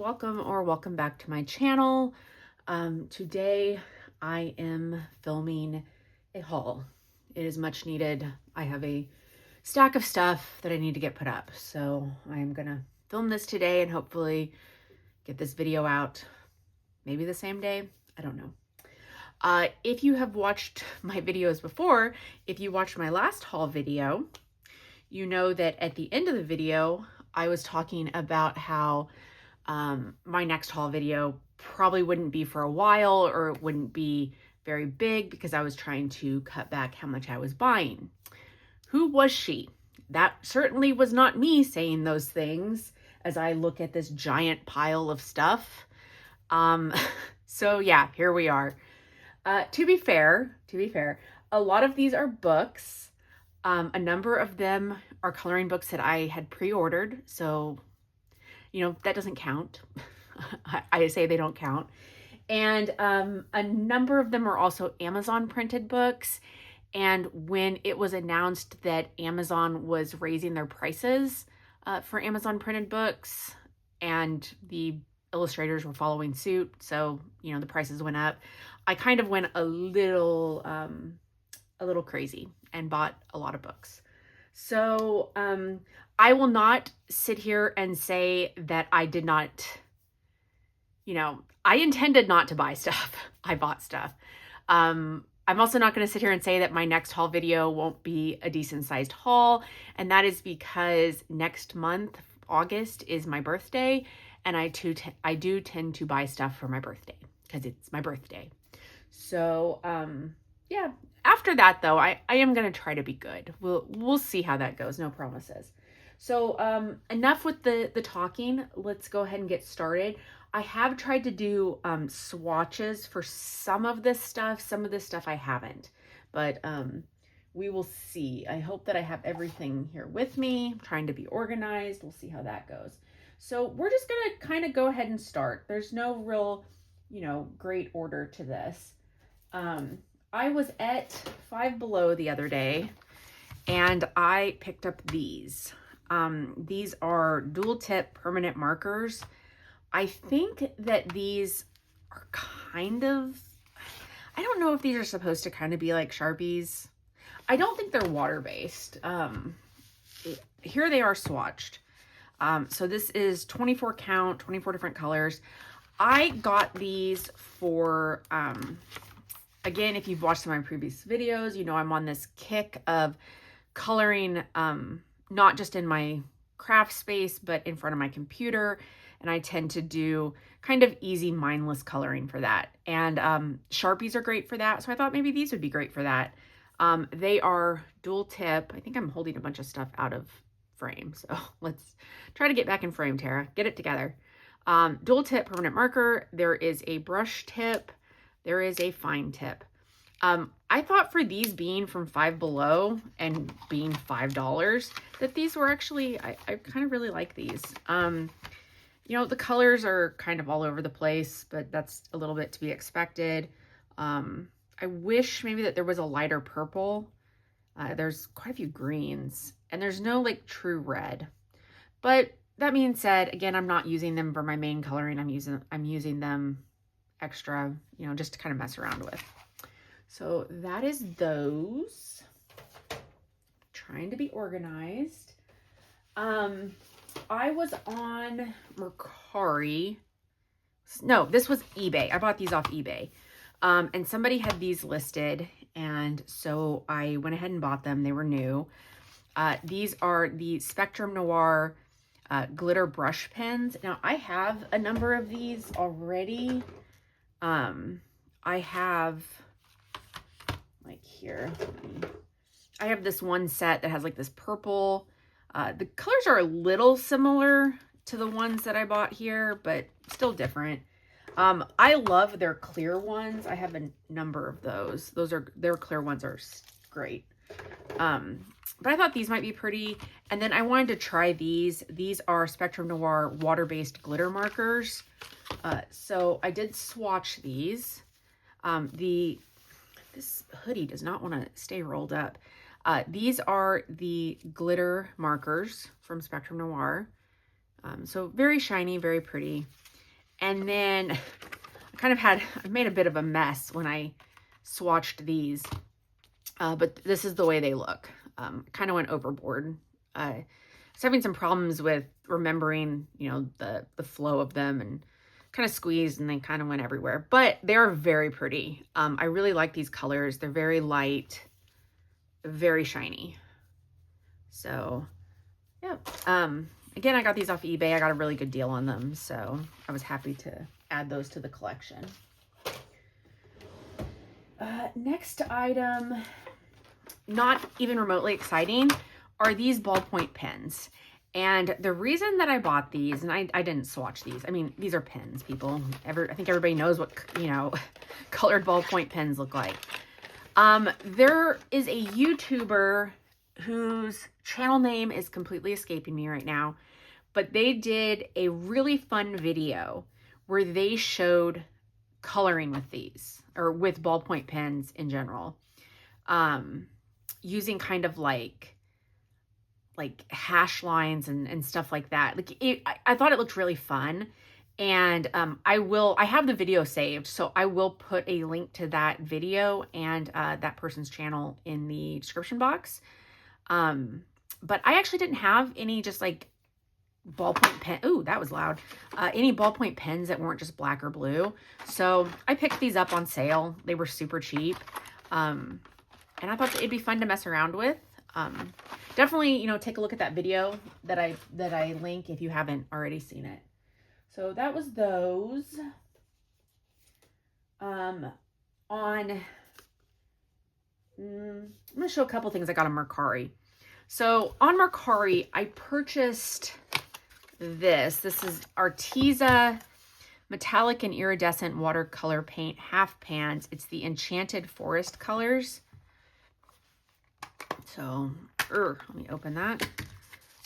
welcome or welcome back to my channel. Today I am filming a haul. It is much needed. I have a stack of stuff that I need to get put up, so I'm gonna film this today and hopefully get this video out maybe the same day. I don't know. If you have watched my videos before, if you watched my last haul video, you know that at the end of the video I was talking about how my next haul video probably wouldn't be for a while, or it wouldn't be very big because I was trying to cut back how much I was buying. Who was she? That certainly was not me saying those things as I look at this giant pile of stuff. So yeah, here we are. To be fair, a lot of these are books. A number of them are coloring books that I had pre-ordered, so that doesn't count. I say they don't count. And a number of them are also Amazon printed books. And when it was announced that Amazon was raising their prices for Amazon printed books, and the illustrators were following suit, so the prices went up, I kind of went a little crazy and bought a lot of books. So I will not sit here and say that I did not, I intended not to buy stuff. I bought stuff. I'm also not going to sit here and say that my next haul video won't be a decent sized haul. And that is because next month, August, is my birthday. And I do tend to buy stuff for my birthday because it's my birthday. So, yeah. After that, though, I am going to try to be good. We'll see how that goes. No promises. So enough with the talking. Let's go ahead and get started. I have tried to do swatches for some of this stuff. Some of this stuff I haven't. But we will see. I hope that I have everything here with me. I'm trying to be organized. We'll see how that goes. So we're just going to kind of go ahead and start. There's no real, great order to this. I was at Five Below the other day, and I picked up these. These are dual tip permanent markers. I think that these are kind of, I don't know if these are supposed to kind of be like Sharpies. I don't think they're water-based. Here they are swatched. So this is 24 count, 24 different colors. I got these for, again, if you've watched some of my previous videos, I'm on this kick of coloring, not just in my craft space, but in front of my computer. And I tend to do kind of easy, mindless coloring for that. And Sharpies are great for that. So I thought maybe these would be great for that. They are dual tip. I think I'm holding a bunch of stuff out of frame. So let's try to get back in frame, Tara. Get it together. Dual tip permanent marker. There is a brush tip. There is a fine tip. I thought for these being from Five Below and being $5, that these were actually, I kind of really like these. The colors are kind of all over the place, but that's a little bit to be expected. I wish maybe that there was a lighter purple. There's quite a few greens, and there's no like true red. But that being said, again, I'm not using them for my main coloring. I'm using them extra, just to kind of mess around with. So that is those. Trying to be organized. I was on Mercari. No, this was eBay. I bought these off eBay. And somebody had these listed, and so I went ahead and bought them. They were new. These are the Spectrum Noir glitter brush pens. Now, I have a number of these already. I have, like here, I have this one set that has like this purple. The colors are a little similar to the ones that I bought here, but still different. I love their clear ones. I have a number of those. Their clear ones are great. But I thought these might be pretty. And then I wanted to try these. These are Spectrum Noir water-based glitter markers. So I did swatch these. This hoodie does not want to stay rolled up. These are the glitter markers from Spectrum Noir. So very shiny, very pretty. And then I made a bit of a mess when I swatched these, but this is the way they look. Kind of went overboard. I was having some problems with remembering, you know, the flow of them, and kind of squeezed and they kind of went everywhere, but they're very pretty. I really like these colors. They're very light, very shiny. So yeah. Again, I got these off eBay. I got a really good deal on them, so I was happy to add those to the collection. Next item, not even remotely exciting, are these ballpoint pens. And the reason that I bought these, and I didn't swatch these. I mean, these are pens, people. I think everybody knows what, you know, colored ballpoint pens look like. There is a YouTuber whose channel name is completely escaping me right now, but they did a really fun video where they showed coloring with these, or with ballpoint pens in general, using kind of like hash lines and stuff like that. I thought it looked really fun, and I have the video saved, so I will put a link to that video and that person's channel in the description box. But I actually didn't have any just like ballpoint pen. Ooh, that was loud. Any ballpoint pens that weren't just black or blue. So I picked these up on sale. They were super cheap. And I thought it'd be fun to mess around with. Definitely, you know, take a look at that video that I link if you haven't already seen it. So that was those. I'm going to show a couple things I got on Mercari. So on Mercari, I purchased this. This is Arteza Metallic and Iridescent Watercolor Paint Half Pans. It's the Enchanted Forest colors. So, let me open that.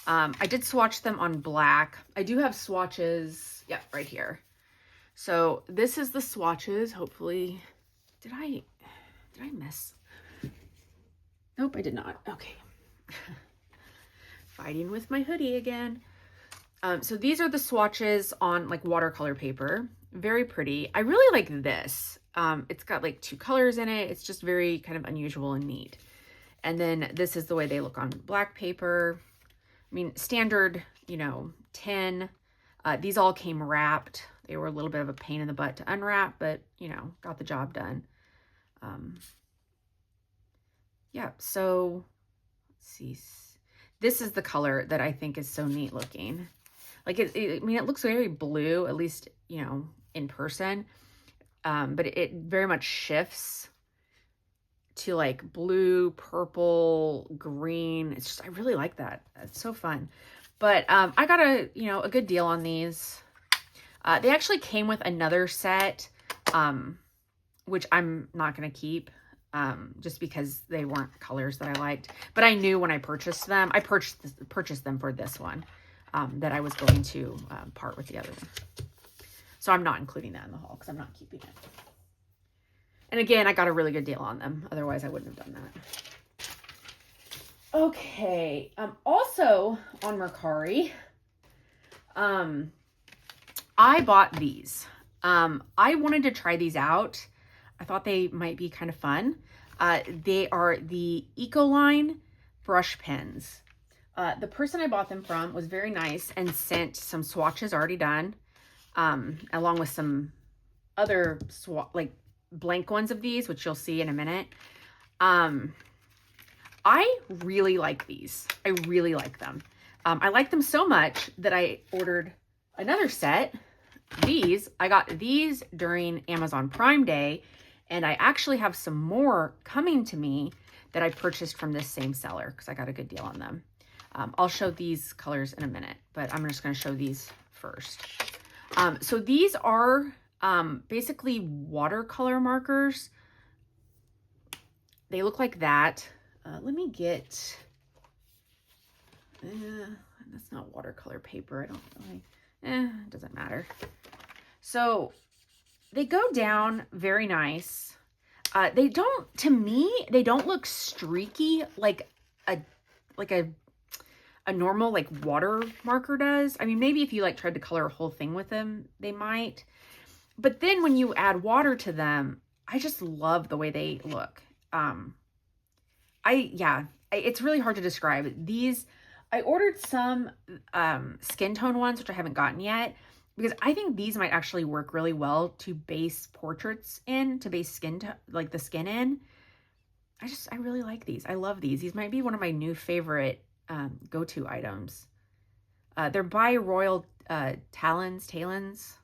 I did swatch them on black. I do have swatches, yeah, right here. So this is the swatches. Hopefully, did I miss? Nope, I did not. Okay. Fighting with my hoodie again. So these are the swatches on like watercolor paper. Very pretty. I really like this. It's got like 2 colors in it. It's just very kind of unusual and neat. And then this is the way they look on black paper. I mean, standard, you know, tin. These all came wrapped. They were a little bit of a pain in the butt to unwrap, but, you know, got the job done. Yeah, so let's see. This is the color that I think is so neat looking. Like, I mean, it looks very blue, at least, you know, in person. But it very much shifts to like blue, purple, green. It's just, I really like that. It's so fun. But I got a good deal on these. They actually came with another set, which I'm not going to keep, just because they weren't colors that I liked. But I knew when I purchased them, I purchased them for this one, that I was going to part with the other one. So I'm not including that in the haul because I'm not keeping it. And again, I got a really good deal on them. Otherwise, I wouldn't have done that. Okay. Also on Mercari, I bought these. I wanted to try these out. I thought they might be kind of fun. They are the Ecoline brush pens. The person I bought them from was very nice and sent some swatches already done, along with some other blank ones of these, which you'll see in a minute. I really like these. I really like them. I like them so much that I ordered another set. I got these during Amazon Prime Day, and I actually have some more coming to me that I purchased from this same seller because I got a good deal on them. I'll show these colors in a minute, but I'm just going to show these first. So these are basically watercolor markers. They look like that. Let me get, that's not watercolor paper. I don't really, it doesn't matter. So they go down very nice. They don't, to me, they don't look streaky like a a normal like water marker does. I mean, maybe if you like tried to color a whole thing with them, they might. But then when you add water to them, I just love the way they look. It's really hard to describe. These, I ordered some skin tone ones, which I haven't gotten yet, because I think these might actually work really well to base portraits in, to base skin, like the skin in. I really like these. I love these. These might be one of my new favorite go-to items. They're by Royal Talons.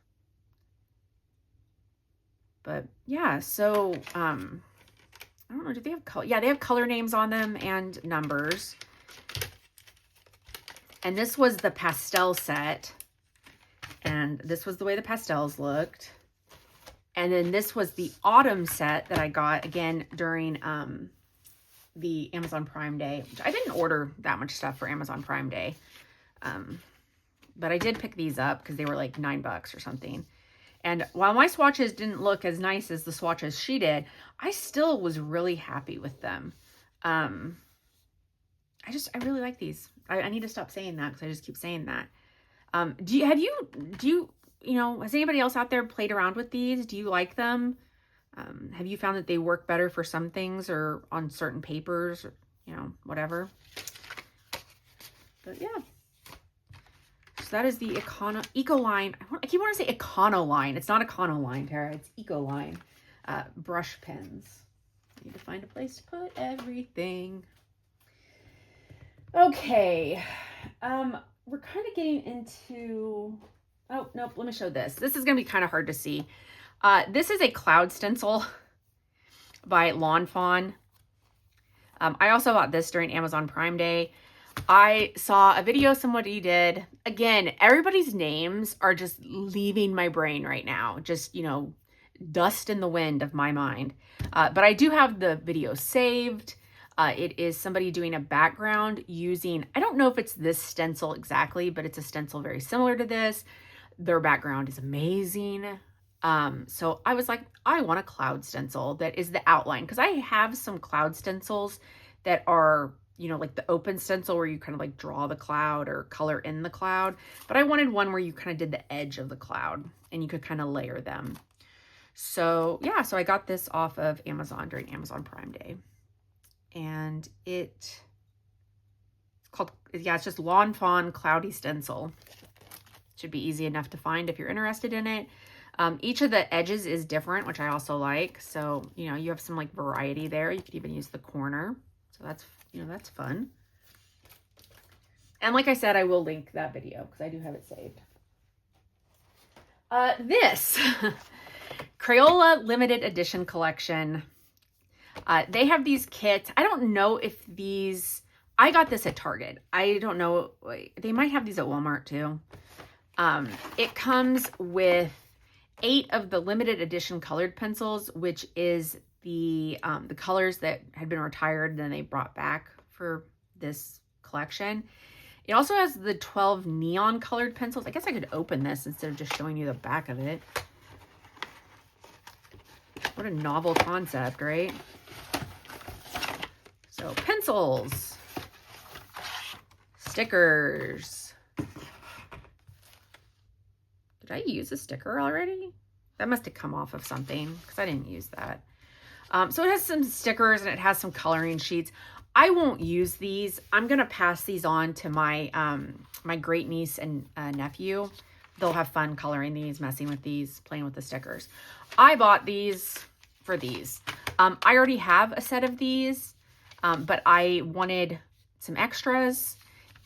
But yeah, so I don't know, do they have color? Yeah, they have color names on them and numbers. And this was the pastel set. And this was the way the pastels looked. And then this was the autumn set that I got again during the Amazon Prime Day. Which I didn't order that much stuff for Amazon Prime Day. But I did pick these up because they were like $9 or something. And while my swatches didn't look as nice as the swatches she did, I still was really happy with them. I really like these. I need to stop saying that because I just keep saying that. Has anybody else out there played around with these? Do you like them? Have you found that they work better for some things or on certain papers or, whatever? But yeah. So that is the Ecoline. I keep wanting to say Econoline. It's not Econoline, Tara. It's Ecoline brush pens. I need to find a place to put everything. Okay. We're kind of getting into... Oh, nope. Let me show this. This is going to be kind of hard to see. This is a cloud stencil by Lawn Fawn. I also bought this during Amazon Prime Day. I saw a video somebody did. Again, everybody's names are just leaving my brain right now. Just, dust in the wind of my mind. But I do have the video saved. It is somebody doing a background using, I don't know if it's this stencil exactly, but it's a stencil very similar to this. Their background is amazing. So I was like, I want a cloud stencil that is the outline, because I have some cloud stencils that are, like the open stencil where you kind of like draw the cloud or color in the cloud. But I wanted one where you kind of did the edge of the cloud and you could kind of layer them. So yeah, so I got this off of Amazon during Amazon Prime Day. And it's just Lawn Fawn Cloudy Stencil. Should be easy enough to find if you're interested in it. Each of the edges is different, which I also like. So, you have some like variety there. You could even use the corner. So that's, that's fun. And like I said, I will link that video because I do have it saved. This Crayola limited edition collection. They have these kits. I don't know if these, I got this at Target. I don't know. They might have these at Walmart too. It comes with 8 of the limited edition colored pencils, which is the colors that had been retired and then they brought back for this collection. It also has the 12 neon colored pencils. I guess I could open this instead of just showing you the back of it. What a novel concept, right? So pencils, stickers. Did I use a sticker already? That must have come off of something because I didn't use that. So it has some stickers and it has some coloring sheets. I won't use these. I'm going to pass these on to my my great niece and nephew. They'll have fun coloring these, messing with these, playing with the stickers. I bought these for these. I already have a set of these, but I wanted some extras.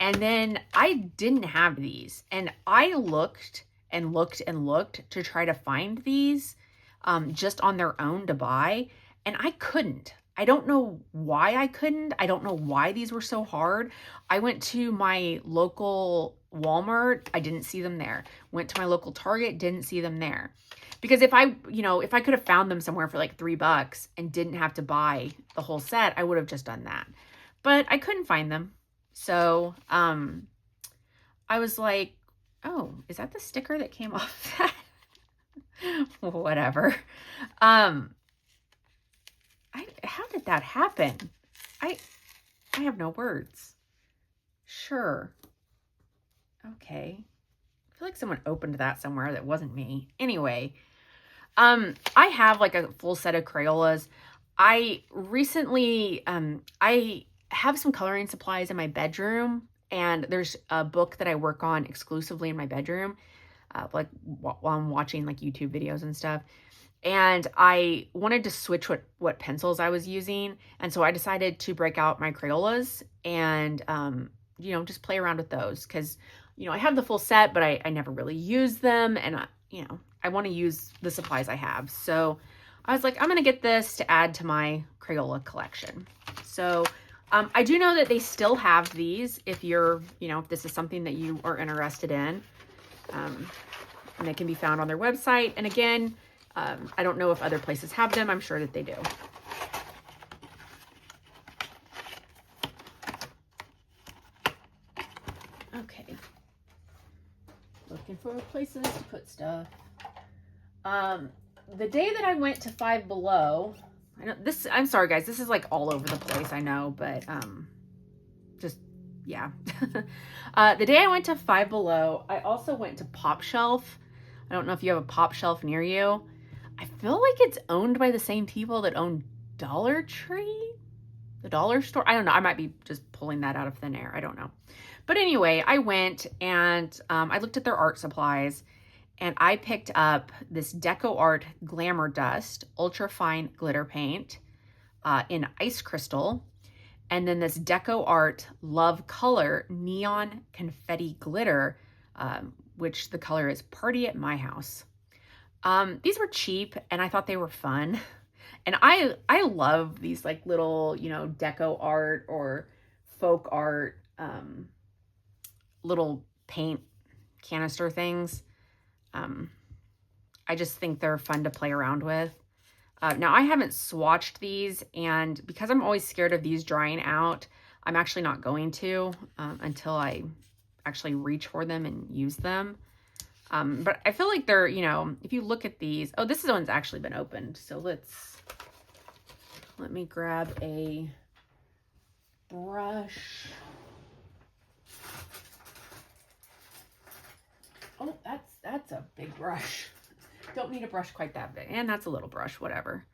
And then I didn't have these. And I looked and looked and looked to try to find these just on their own to buy. And I couldn't. I don't know why I couldn't. I don't know why these were so hard. I went to my local Walmart. I didn't see them there. Went to my local Target. Didn't see them there. Because if I could have found them somewhere for like $3 and didn't have to buy the whole set, I would have just done that. But I couldn't find them. So I was like, oh, is that the sticker that came off that? Whatever. How did that happen? I have no words. sure. Okay. I feel like someone opened that somewhere that wasn't me. Anyway, I have like a full set of Crayolas. I recently, I have some coloring supplies in my bedroom, and there's a book that I work on exclusively in my bedroom, like while I'm watching like YouTube videos and stuff. And I wanted to switch what pencils I was using. And so I decided to break out my Crayolas and, you know, just play around with those. Cause, you know, I have the full set, but I never really use them. And, you know, I want to use the supplies I have. So I was like, I'm going to get this to add to my Crayola collection. So I do know that they still have these if you're, you know, if this is something that you are interested in. And they can be found on their website. And again, I don't know if other places have them. I'm sure that they do. Okay. Looking for places to put stuff. The day that I went to Five Below, I know this, I'm sorry guys, this is like all over the place, I know, but just, yeah. The day I went to Five Below, I also went to Pop Shelf. I don't know if you have a Pop Shelf near you. I feel like it's owned by the same people that own Dollar Tree, the dollar store. I don't know. I might be just pulling that out of thin air. I don't know. But anyway, I went and I looked at their art supplies, and I picked up this Deco Art Glamour Dust Ultra Fine Glitter Paint in Ice Crystal, and then this Deco Art Love Color Neon Confetti Glitter, which the color is Party at My House. These were cheap and I thought they were fun. And I love these like little, you know, deco art or folk art, little paint canister things. I just think they're fun to play around with. Now I haven't swatched these, and because I'm always scared of these drying out, I'm actually not going to, until I actually reach for them and use them. But I feel like they're, you know, if you look at these, oh, this one's actually been opened. So let me grab a brush. Oh, that's a big brush. Don't need a brush quite that big. And that's a little brush, whatever.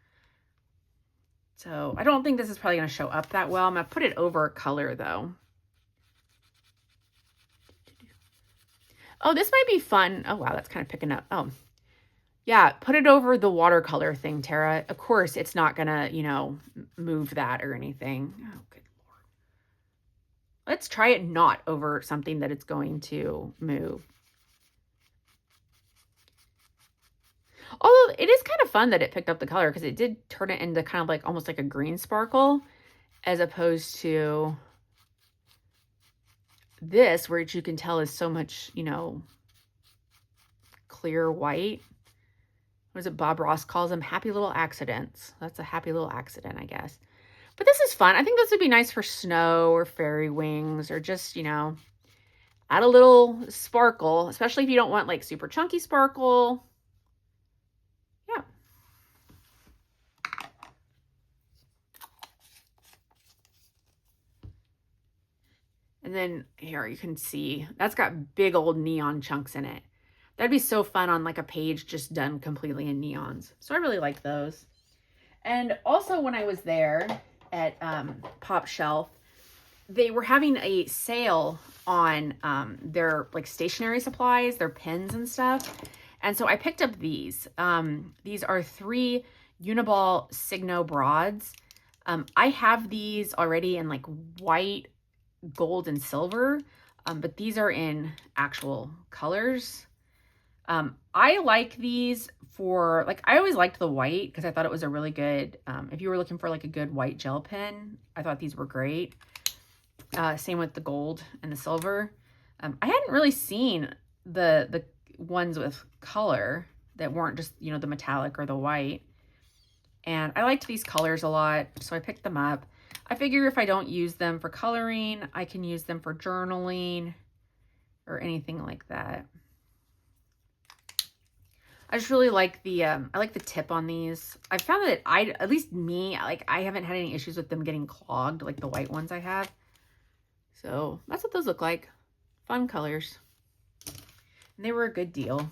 So I don't think this is probably going to show up that well. I'm going to put it over color though. Oh, this might be fun. Oh, wow, that's kind of picking up. Oh, yeah, put it over the watercolor thing, Tara. Of course, it's not going to, you know, move that or anything. Oh, good Lord. Let's try it not over something that it's going to move. Although it is kind of fun that it picked up the color, because it did turn it into kind of like almost like a green sparkle, as opposed to this, which you can tell is so much, you know, clear white. What is it Bob Ross calls them? Happy little accidents. That's a happy little accident, I guess. But this is fun. I think this would be nice for snow or fairy wings, or just, you know, add a little sparkle, especially if you don't want like super chunky sparkle. Yeah. And then here you can see that's got big old neon chunks in it. That'd be so fun on like a page just done completely in neons. So I really like those. And also when I was there at Pop Shelf, they were having a sale on their like stationery supplies, their pens and stuff. And so I picked up these. These are 3 Uniball Signo Broads. I have these already in like white, gold, and silver, but these are in actual colors. I like these for, like, I always liked the white because I thought it was a really good, if you were looking for like a good white gel pen, I thought these were great. Same with the gold and the silver. I hadn't really seen the ones with color that weren't just, you know, the metallic or the white. And I liked these colors a lot, so I picked them up. I figure if I don't use them for coloring, I can use them for journaling or anything like that. I just really like the, I like the tip on these. I found that at least me, like I haven't had any issues with them getting clogged like the white ones I have. So that's what those look like. Fun colors. And they were a good deal.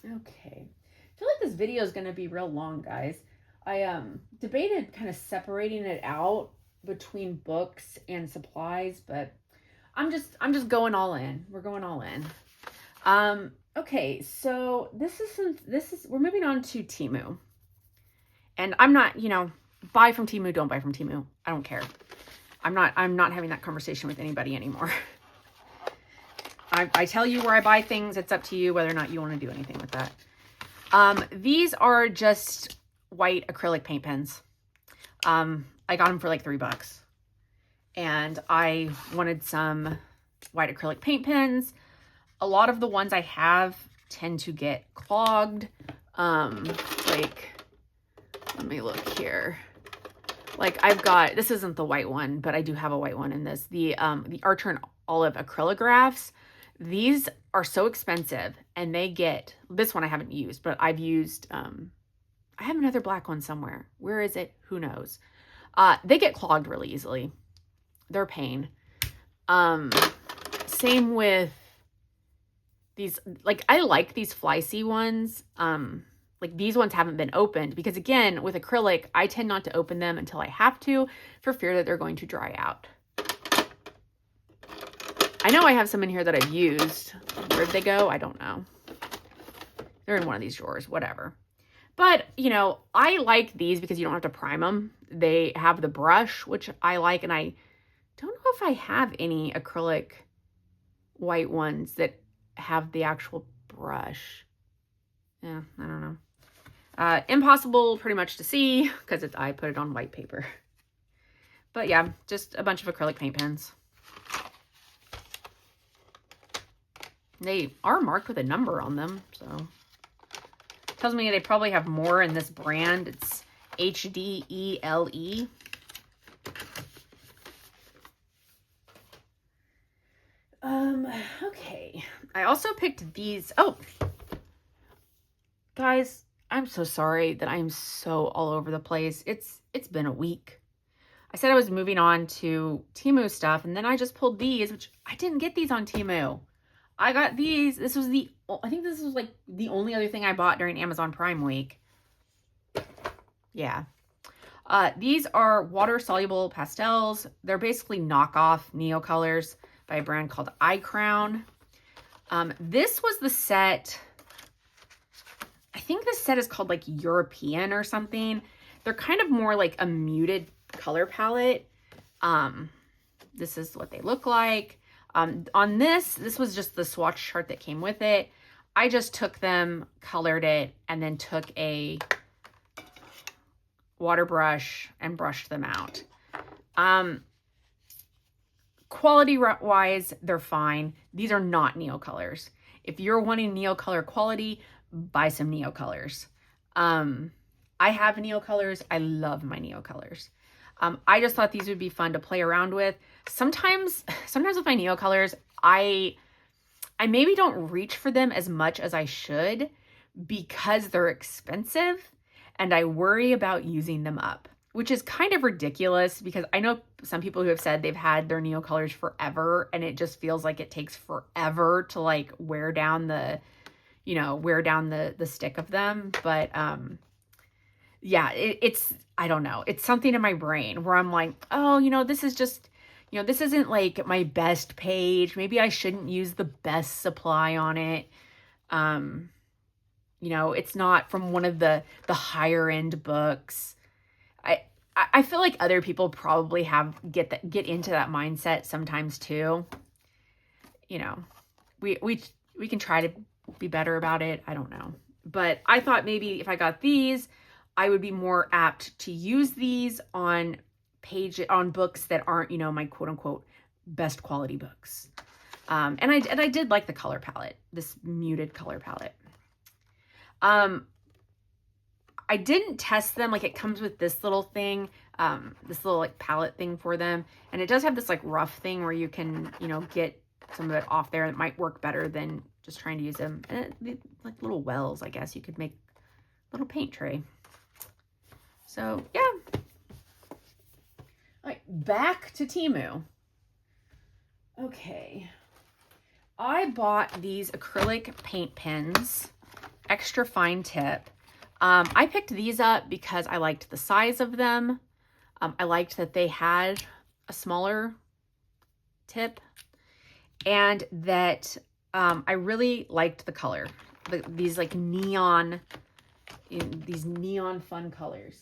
Okay. I feel like this video is going to be real long, guys. I debated kind of separating it out between books and supplies, but I'm just going all in. We're going all in. Okay, so we're moving on to Temu. And I'm not, buy from Temu, don't buy from Temu. I don't care. I'm not having that conversation with anybody anymore. I tell you where I buy things. It's up to you whether or not you want to do anything with that. These are just white acrylic paint pens. I got them for like $3. And I wanted some white acrylic paint pens. A lot of the ones I have tend to get clogged. Like, let me look here. Like I've got, this isn't the white one, but I do have a white one in this. The Archer and Olive acrylographs. These are so expensive, and they get, this one I haven't used, but I've used, I have another black one somewhere. Where is it? Who knows? They get clogged really easily. They're a pain. Same with these, like, I like these Flycy ones. Like these ones haven't been opened because, again, with acrylic, I tend not to open them until I have to for fear that they're going to dry out. I know I have some in here that I've used. Where'd they go? I don't know. They're in one of these drawers, whatever. But, I like these because you don't have to prime them. They have the brush, which I like, and I don't know if I have any acrylic white ones that have the actual brush. Yeah, I don't know. Impossible pretty much to see because I put it on white paper. But yeah, just a bunch of acrylic paint pens. They are marked with a number on them, so tells me they probably have more in this brand. It's HDELE. Okay. I also picked these. Oh, guys, I'm so sorry that I'm so all over the place. It's been a week. I said I was moving on to Temu stuff, and then I just pulled these, which I didn't get these on Temu. I got these. This was I think this was like the only other thing I bought during Amazon Prime Week. Yeah. These are water-soluble pastels. They're basically knockoff Neo colors by a brand called iCrown. This was the set. I think this set is called like European or something. They're kind of more like a muted color palette. This is what they look like. On this was just the swatch chart that came with it. I just took them, colored it, and then took a water brush and brushed them out. Quality-wise, they're fine. These are not Neo colors. If you're wanting Neo color quality, buy some Neo colors. I have Neo colors. I love my Neo colors. I just thought these would be fun to play around with. Sometimes with my Neo colors, I maybe don't reach for them as much as I should because they're expensive and I worry about using them up, which is kind of ridiculous because I know some people who have said they've had their Neo colors forever and it just feels like it takes forever to like wear down the stick of them. But, yeah, it's, I don't know. It's something in my brain where I'm like, oh, this is just, this isn't like my best page. Maybe I shouldn't use the best supply on it. It's not from one of the higher end books. I feel like other people probably get into that mindset sometimes too. We can try to be better about it. I don't know. But I thought maybe if I got these, I would be more apt to use these on books that aren't, my quote unquote best quality books. And I did like the color palette, this muted color palette. I didn't test them. Like it comes with this little thing, this little like palette thing for them. And it does have this like rough thing where you can, get some of it off there. It might work better than just trying to use them. And like little wells, I guess you could make a little paint tray. So yeah. All right, back to Temu. Okay. I bought these acrylic paint pens, extra fine tip. I picked these up because I liked the size of them. I liked that they had a smaller tip, and that I really liked the color. These like neon, these neon fun colors.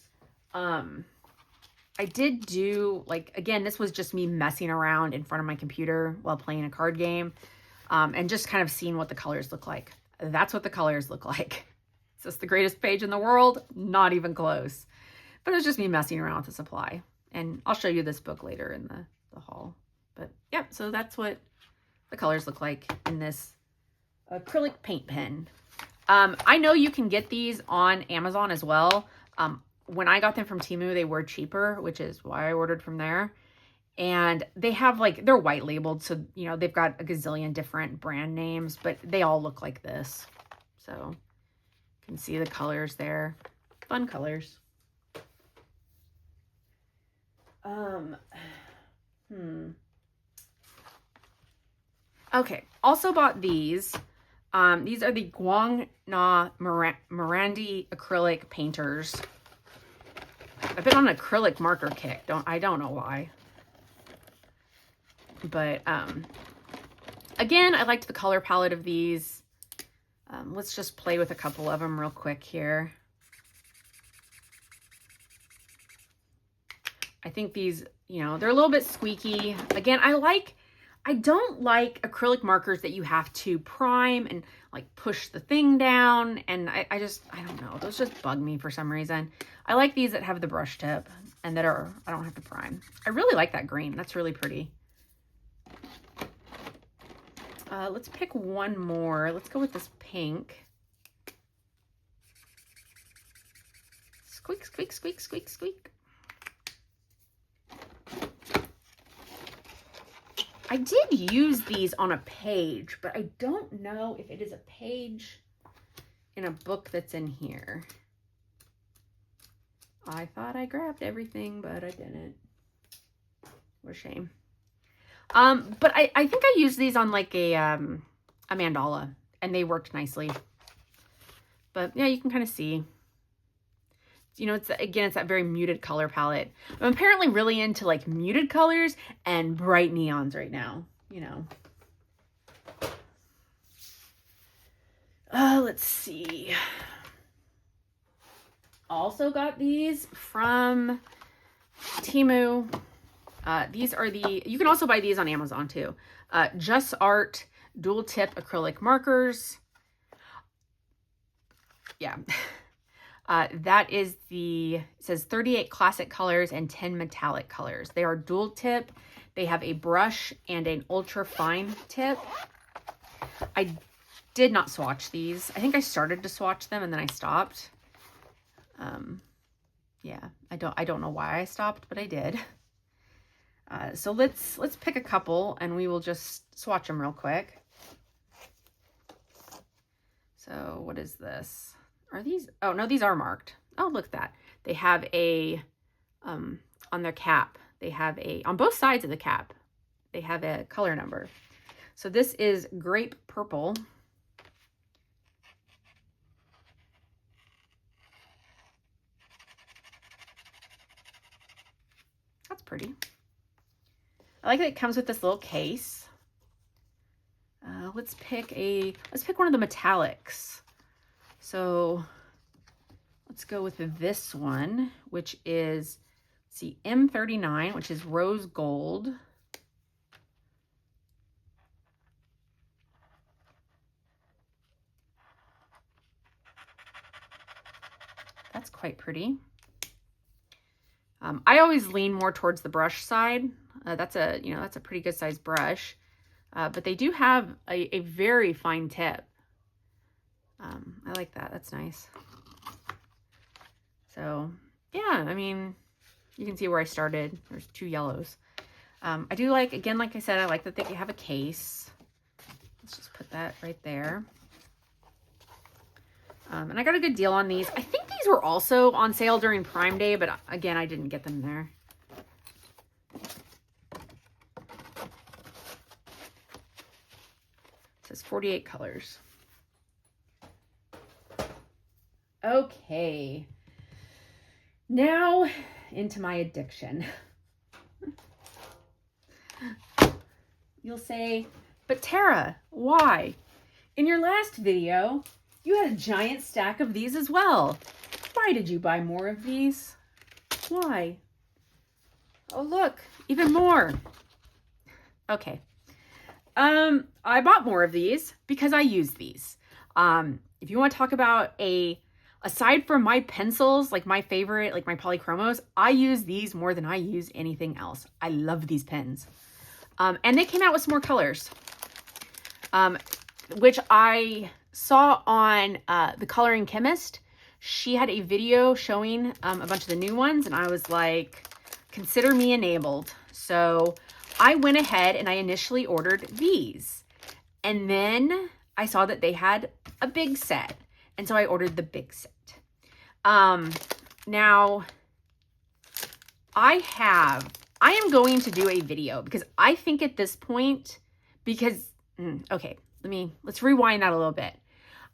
I did do, like, again, this was just me messing around in front of my computer while playing a card game, and just kind of seeing what the colors look like. That's what the colors look like. Is this the greatest page in the world? Not even close. But it was just me messing around with the supply. And I'll show you this book later in the haul. But yeah, so that's what the colors look like in this acrylic paint pen. I know you can get these on Amazon as well. When I got them from Temu, they were cheaper, which is why I ordered from there. And they have, like, they're white labeled, so, you know, they've got a gazillion different brand names, but they all look like this. So you can see the colors there. Fun colors. Okay, also bought these. These are the Guang Na Mirandi acrylic painters. I've been on an acrylic marker kick. I don't know why. But again, I liked the color palette of these. Let's just play with a couple of them real quick here. I think these, you know, they're a little bit squeaky. Again, I don't like acrylic markers that you have to prime and like push the thing down. And I don't know, those just bug me for some reason. I like these that have the brush tip and I don't have to prime. I really like that green. That's really pretty. Let's pick one more. Let's go with this pink. Squeak, squeak, squeak, squeak, squeak. I did use these on a page, but I don't know if it is a page in a book that's in here. I thought I grabbed everything, but I didn't. What a shame. But I think I used these on like a mandala, and they worked nicely. But yeah, you can kind of see. You know, it's that very muted color palette. I'm apparently really into like muted colors and bright neons right now, you know. Let's see. Also got these from Temu. These are you can also buy these on Amazon too. Just Art dual tip acrylic markers. Yeah. That is it says 38 classic colors and 10 metallic colors. They are dual tip. They have a brush and an ultra fine tip. I did not swatch these. I think I started to swatch them and then I stopped. Yeah, I don't know why I stopped, but I did. So let's pick a couple and we will just swatch them real quick. So what is this? Are these? Oh, no, these are marked. Oh, look at that. They have a, on their cap, they have on both sides of the cap, they have a color number. So this is grape purple. That's pretty. I like that it comes with this little case. Let's pick one of the metallics. So let's go with this one, which is, let's see, M39, which is rose gold. That's quite pretty. I always lean more towards the brush side. That's a pretty good sized brush, but they do have a very fine tip. I like that. That's nice. So yeah, I mean, you can see where I started. There's 2 yellows. I do like, again, like I said, I like that they have a case. Let's just put that right there. And I got a good deal on these. I think these These were also on sale during Prime Day, but again, I didn't get them there. It says 48 colors. Okay. Now into my addiction. You'll say, but Tara, why? In your last video, you had a giant stack of these as well. Why did you buy more of these? Why? Oh, look, even more. Okay. I bought more of these because I use these. If you want to talk about aside from my pencils, like my favorite, like my polychromos, I use these more than I use anything else. I love these pens. And they came out with some more colors, which I saw on The Coloring Chemist. She had a video showing a bunch of the new ones, and I was like, consider me enabled. So I went ahead and I initially ordered these. And then I saw that they had a big set. And so I ordered the big set. Now, I am going to do a video because I think at this point, okay, let's rewind that a little bit.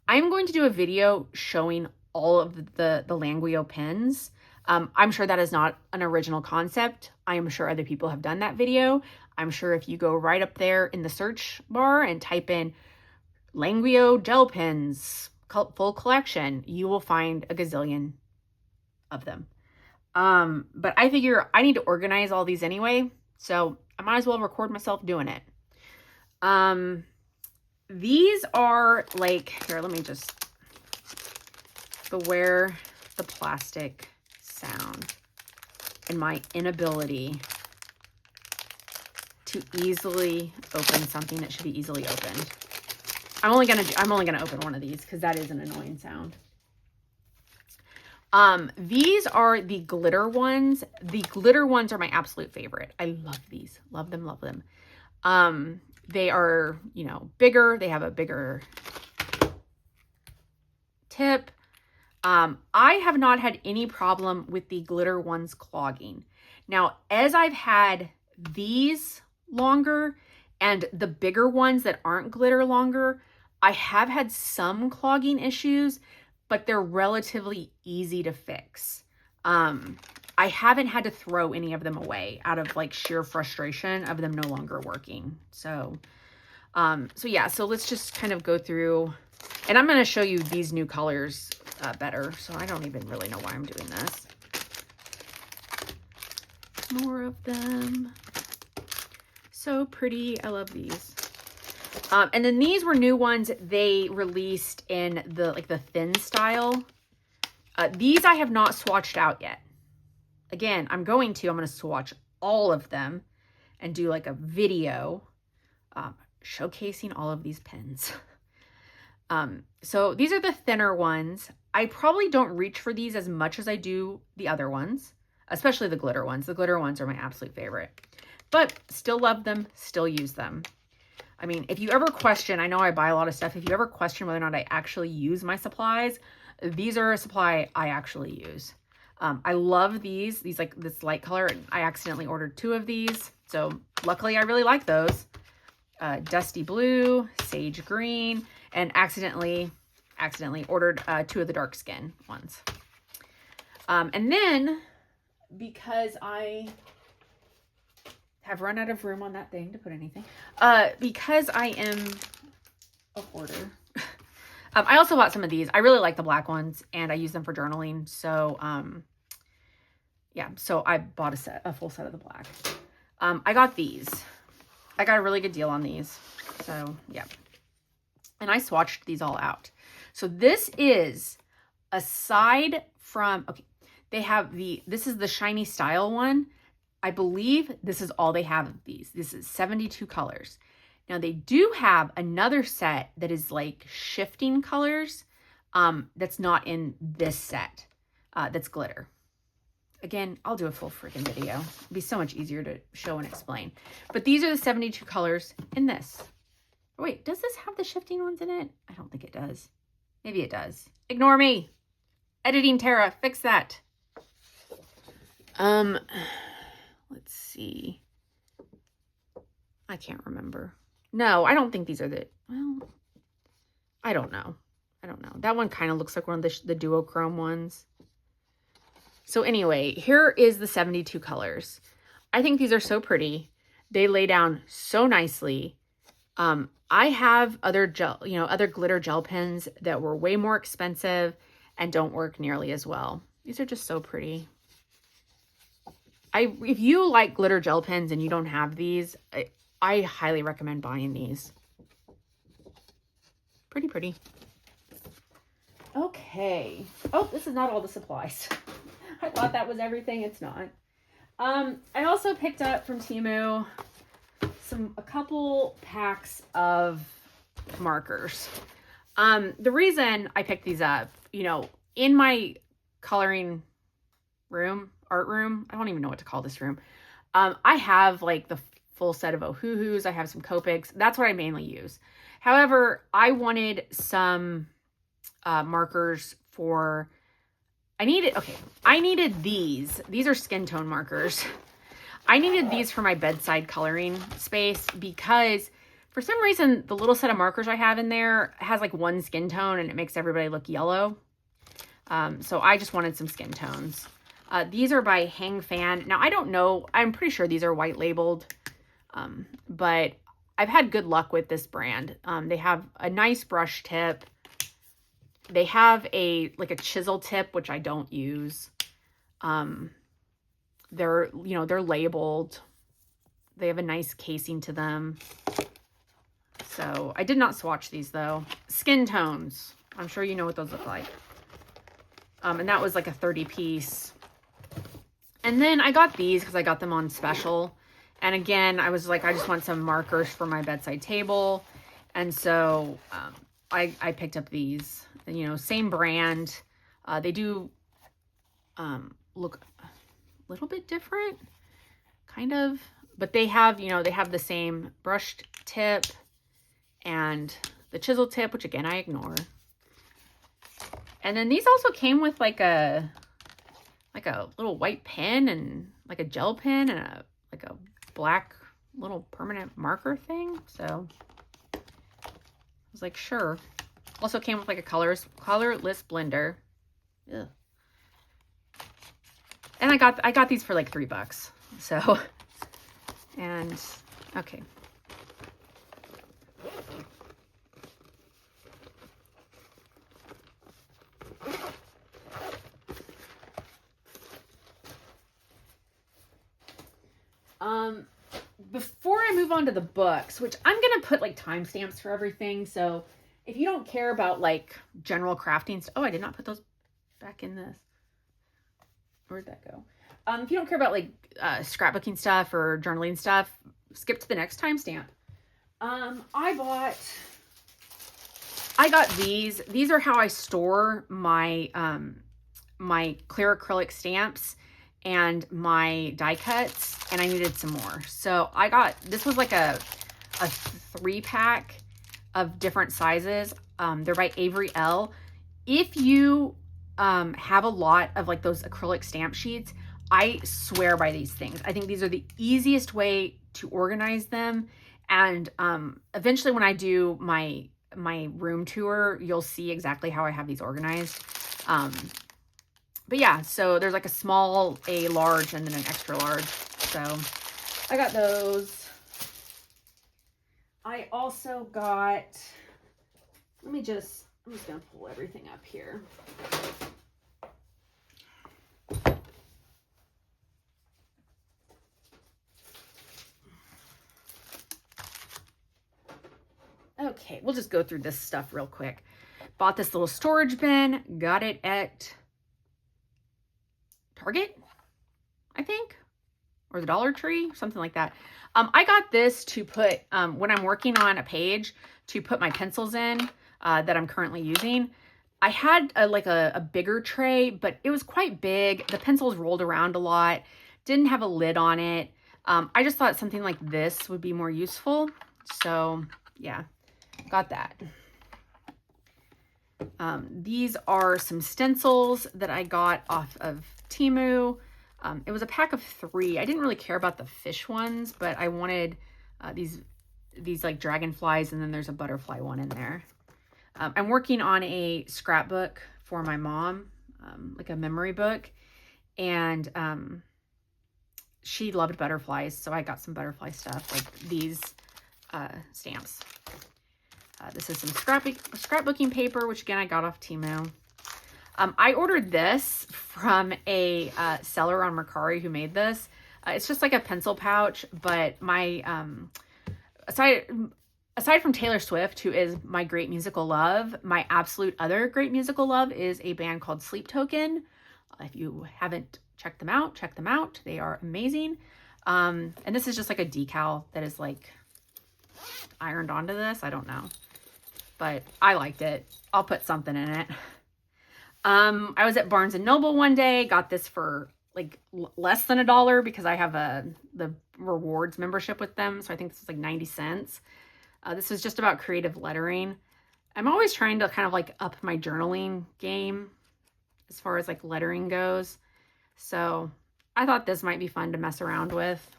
I'm going to do a video showing all of the Languo pens. I'm sure that is not an original concept. I am sure other people have done that video. I'm sure if you go right up there in the search bar and type in Languo gel pens, full collection, you will find a gazillion of them. But I figure I need to organize all these anyway, so I might as well record myself doing it. These are like, here, let me just, beware the plastic sound and my inability to easily open something that should be easily opened. I'm only gonna open one of these because that is an annoying sound. These are the glitter ones. The glitter ones are my absolute favorite. I love these. Love them, love them. They are, you know, bigger. They have a bigger tip. I have not had any problem with the glitter ones clogging. Now, as I've had these longer and the bigger ones that aren't glitter longer, I have had some clogging issues, but they're relatively easy to fix. I haven't had to throw any of them away out of like sheer frustration of them no longer working. So yeah, so let's just kind of go through, and I'm going to show you these new colors better. So I don't even really know why I'm doing this. More of them. So pretty. I love these. And then these were new ones they released in the thin style. These I have not swatched out yet. Again, I'm going to swatch all of them and do like a video showcasing all of these pens. So these are the thinner ones. I probably don't reach for these as much as I do the other ones, especially the glitter ones. The glitter ones are my absolute favorite, but still love them, still use them. I mean, if you ever question, I know I buy a lot of stuff. If you ever question whether or not I actually use my supplies, these are a supply I actually use. I love these like this light color. I accidentally ordered 2 of these. So luckily I really like those. Dusty blue, sage green, and accidentally ordered 2 of the dark skin ones. And then because I have run out of room on that thing to put anything, because I am a hoarder, I also bought some of these. I really like the black ones and I use them for journaling. So, yeah, so I bought a full set of the black. I got these. I got a really good deal on these. So, yeah. And I swatched these all out. So this is, aside from, okay, they have this is the shiny style one. I believe this is all they have of these. This is 72 colors. Now they do have another set that is like shifting colors that's not in this set, that's glitter. Again, I'll do a full freaking video. It'd be so much easier to show and explain. But these are the 72 colors in this. Oh, wait, does this have the shifting ones in it? I don't think it does. Maybe it does. Ignore me. Editing Tara, fix that. Let's see. I can't remember. No, I don't think these are the, well, I don't know. I don't know. That one kind of looks like one of the duochrome ones. So anyway, here is the 72 colors. I think these are so pretty. They lay down so nicely. I have other other glitter gel pens that were way more expensive and don't work nearly as well. These are just so pretty. If you like glitter gel pens and you don't have these, I highly recommend buying these. Pretty pretty. Okay. Oh, this is not all the supplies. I thought that was everything. It's not. I also picked up from Temu a couple packs of markers. The reason I picked these up, in my coloring room, art room, I don't even know what to call this room. I have like the full set of Ohuhus. I have some Copics. That's what I mainly use. However, I wanted some markers for, I needed these. These are skin tone markers. I needed these for my bedside coloring space because for some reason, the little set of markers I have in there has like one skin tone and it makes everybody look yellow. So I just wanted some skin tones. These are by Hang Fan. Now, I don't know. I'm pretty sure these are white labeled, but I've had good luck with this brand. They have a nice brush tip. They have a chisel tip, which I don't use. They're labeled. They have a nice casing to them. So I did not swatch these though. Skin tones. I'm sure you know what those look like. And that was like a 30 piece. And then I got these because I got them on special. And again, I was like, I just want some markers for my bedside table. And so I picked up these, same brand. They do look a little bit different, kind of, but they have, they have the same brushed tip and the chisel tip, which again, I ignore. And then these also came with like a little white pen and like a gel pen and a black little permanent marker thing. So I was like, sure. Also came with like a colorless blender. Ugh. And I got these for like $3. So, and okay. Before I move on to the books, which I'm going to put like timestamps for everything. So if you don't care about like general crafting, oh, I did not put those back in this. Where'd that go? If you don't care about like scrapbooking stuff or journaling stuff, skip to the next timestamp. I got these. These are how I store my my clear acrylic stamps and my die cuts, and I needed some more. So I got, this was like a 3-pack of different sizes. They're by Avery L. If you have a lot of like those acrylic stamp sheets, I swear by these things. I think these are the easiest way to organize them. And eventually when I do my room tour, you'll see exactly how I have these organized. But yeah, so there's like a small, a large, and then an extra large. So I got those. I also got, I'm just gonna pull everything up here. Okay, we'll just go through this stuff real quick. Bought this little storage bin, got it at Target, I think, or the Dollar Tree, something like that. I got this to put, when I'm working on a page, to put my pencils in that I'm currently using. I had a bigger tray, but it was quite big. The pencils rolled around a lot, didn't have a lid on it. I just thought something like this would be more useful. So yeah, got that. These are some stencils that I got off of Temu. It was a pack of 3. I didn't really care about the fish ones, but I wanted these like dragonflies, and then there's a butterfly one in there. I'm working on a scrapbook for my mom, like a memory book, and she loved butterflies, so I got some butterfly stuff, like these stamps. This is some scrapbooking paper, which again I got off Temu. I ordered this from a seller on Mercari who made this. It's just like a pencil pouch, but my aside from Taylor Swift, who is my great musical love, my absolute other great musical love is a band called Sleep Token. If you haven't checked them out, check them out. They are amazing. And this is just like a decal that is like ironed onto this. I don't know, but I liked it. I'll put something in it. I was at Barnes & Noble one day, got this for like less than $1 because I have the rewards membership with them. So I think this was like 90 cents. This is just about creative lettering. I'm always trying to kind of like up my journaling game as far as like lettering goes. So I thought this might be fun to mess around with.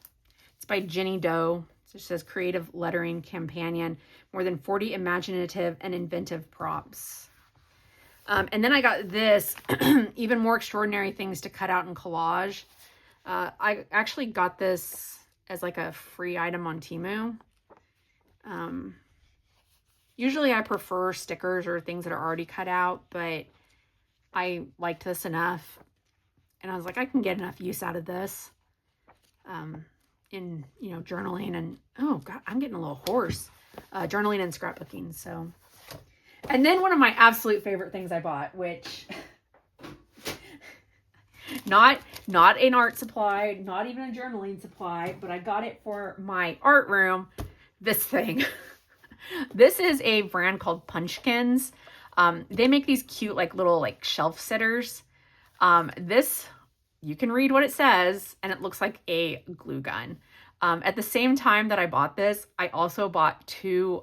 It's by Jenny Doe. It says Creative Lettering Companion, more than 40 imaginative and inventive prompts. And then I got this, even more extraordinary things to cut out and collage. I actually got this as like a free item on Temu. Usually I prefer stickers or things that are already cut out, but I liked this enough. And I was like, I can get enough use out of this. In, you know, journaling and, oh God, I'm getting a little hoarse. Journaling and scrapbooking, so. And then one of my absolute favorite things I bought, which, not an art supply, not even a journaling supply, but I got it for my art room, this thing. This is a brand called Punchkins. They make these cute, like, little, like, shelf sitters. This, you can read what it says, and it looks like a glue gun. At the same time that I bought this, I also bought 2,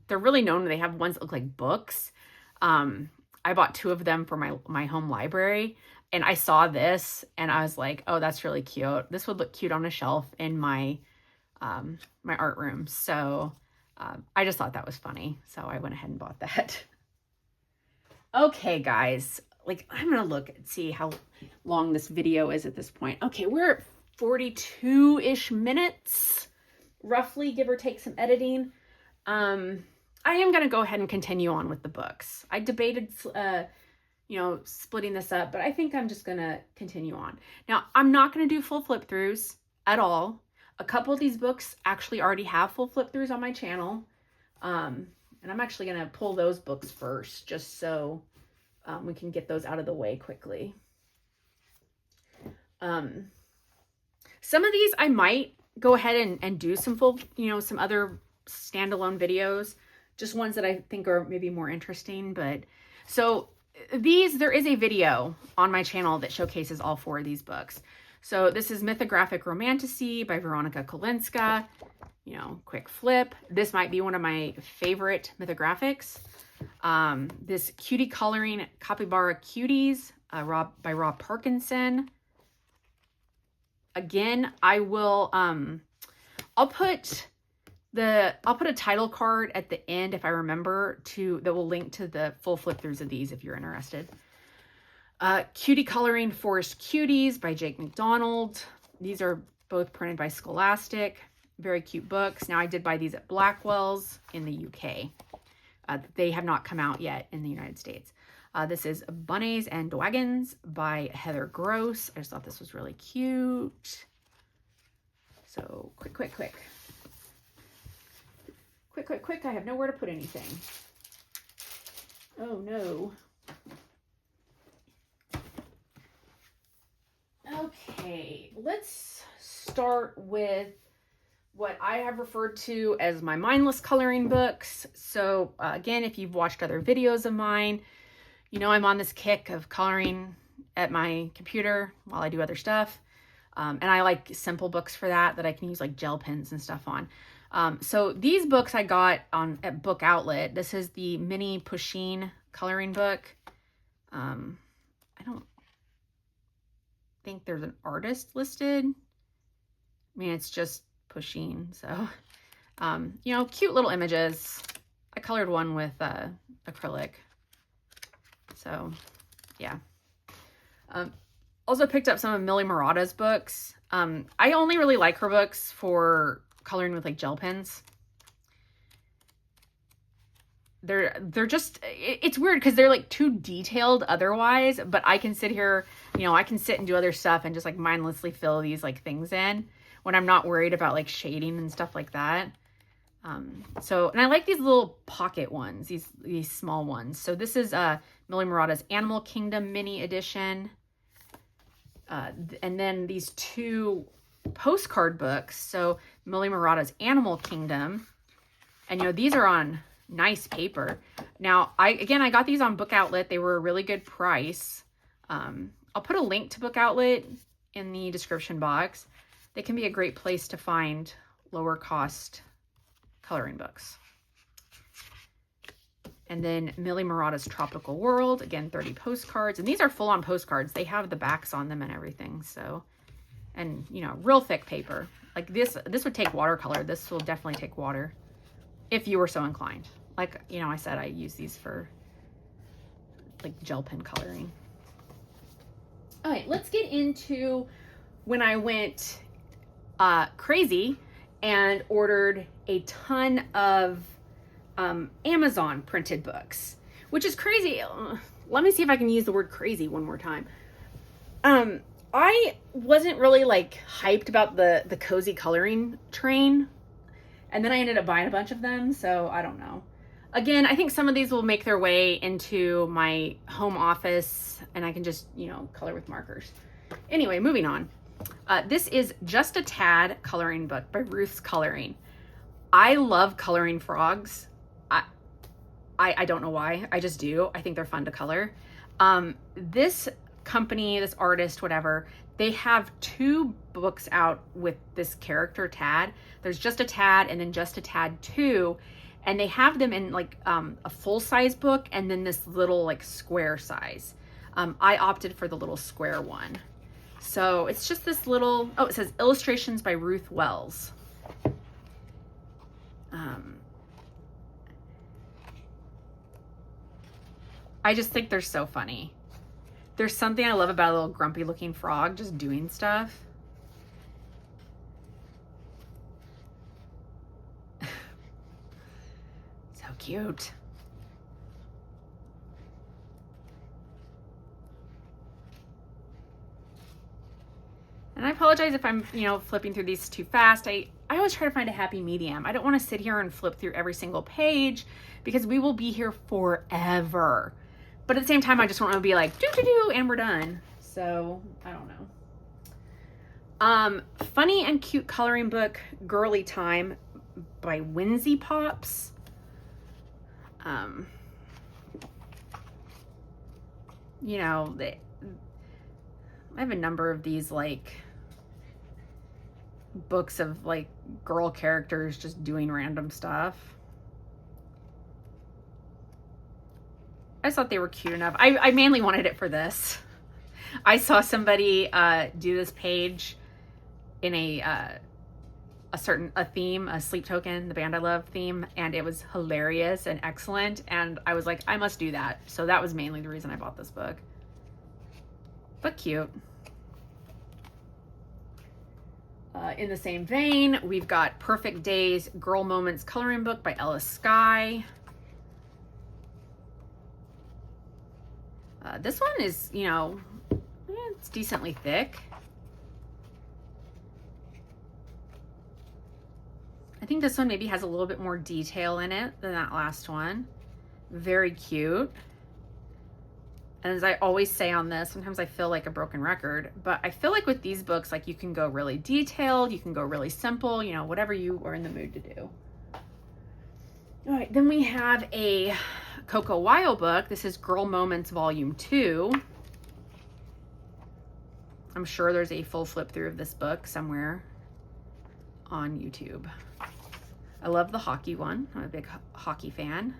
they're really known, they have ones that look like books. I bought 2 of them for my home library, and I saw this, and I was like, oh, that's really cute. This would look cute on a shelf in my, my art room. So, I just thought that was funny. So I went ahead and bought that. Okay, guys, like, I'm going to look and see how long this video is at this point. Okay, we're at 42-ish minutes, roughly, give or take some editing. I am going to go ahead and continue on with the books. I debated, you know, splitting this up, but I think I'm just going to continue on. Now, I'm not going to do full flip throughs at all. A couple of these books actually already have full flip throughs on my channel. And I'm actually going to pull those books first, just so we can get those out of the way quickly. Some of these I might go ahead and do some full, you know, some other standalone videos, just ones that I think are maybe more interesting. But so there is a video on my channel that showcases all 4 of these books. So this is Mythographic Romantasy by Veronica Kolinska. You know, quick flip. This might be one of my favorite mythographics. This Cutie Coloring Capybara Cuties by Rob Parkinson. Again, I will, I'll put a title card at the end if I remember that will link to the full flip throughs of these if you're interested. Cutie Coloring Forest Cuties by Jake McDonald. These are both printed by Scholastic. Very cute books. Now, I did buy these at Blackwell's in the UK. They have not come out yet in the United States. This is Bunnies and Dwagons by Heather Gross. I just thought this was really cute. So, quick. I have nowhere to put anything. Oh, no. Okay, let's start with what I have referred to as my mindless coloring books. So, again, if you've watched other videos of mine, you know I'm on this kick of coloring at my computer while I do other stuff. And I like simple books for that I can use like gel pens and stuff on. So these books I got at Book Outlet. This is the Mini Pusheen coloring book. I don't think there's an artist listed. I mean, it's just Pusheen, so, you know, cute little images. I colored one with acrylic, so yeah. Also picked up some of Millie Murata's books. I only really like her books for coloring with like gel pens. They're just, it's weird because they're like too detailed otherwise, but I can sit here, you know, I can sit and do other stuff and just like mindlessly fill these like things in when I'm not worried about like shading and stuff like that. So, and I like these little pocket ones, these small ones. So this is Millie Murata's Animal Kingdom mini edition. And then these two postcard books. So Millie Murata's Animal Kingdom. And, you know, these are on nice paper. Now, I got these on Book Outlet. They were a really good price. I'll put a link to Book Outlet in the description box. They can be a great place to find lower cost coloring books. And then Millie Murata's Tropical World, again, 30 postcards. And these are full-on postcards. They have the backs on them and everything. So, and, you know, real thick paper. Like this would take watercolor. This will definitely take water if you were so inclined. Like, you know, I said I use these for like gel pen coloring. All right, let's get into when I went crazy and ordered a ton of Amazon printed books, which is crazy. Let me see if I can use the word crazy one more time. I wasn't really like hyped about the cozy coloring train, and then I ended up buying a bunch of them, so I don't know. Again, I think some of these will make their way into my home office and I can just, you know, color with markers. Anyway, moving on. This is Just a Tad coloring book by Ruth's Coloring. I love coloring frogs. I don't know why. I just do. I think they're fun to color. This company, this artist, whatever, they have two books out with this character Tad. There's Just a Tad and then Just a Tad 2. And they have them in like a full-size book and then this little like square size. I opted for the little square one. So it's just this little, oh, it says Illustrations by Ruth Wells. I just think they're so funny. There's something I love about a little grumpy looking frog just doing stuff. So cute. And I apologize if I'm, you know, flipping through these too fast. I always try to find a happy medium. I don't want to sit here and flip through every single page because we will be here forever. But at the same time, I just want to be like, do, and we're done. So, I don't know. Funny and cute coloring book, Girly Time by Whimsy Pops. You know, I have a number of these, like, books of, like, girl characters just doing random stuff. I just thought they were cute enough. I mainly wanted it for this. I saw somebody do this page in a theme, a Sleep Token, the band I love theme, and it was hilarious and excellent. And I was like, I must do that. So that was mainly the reason I bought this book. But cute. In the same vein, we've got Perfect Days Girl Moments Coloring Book by Ella Skye. This one is, you know, it's decently thick. I think this one maybe has a little bit more detail in it than that last one. Very cute. And as I always say on this, sometimes I feel like a broken record, but I feel like with these books, like you can go really detailed, you can go really simple, you know, whatever you are in the mood to do. All right, then we have a Coco Weil book. This is Girl Moments Volume 2. I'm sure there's a full flip through of this book somewhere on YouTube. I love the hockey one. I'm a big hockey fan.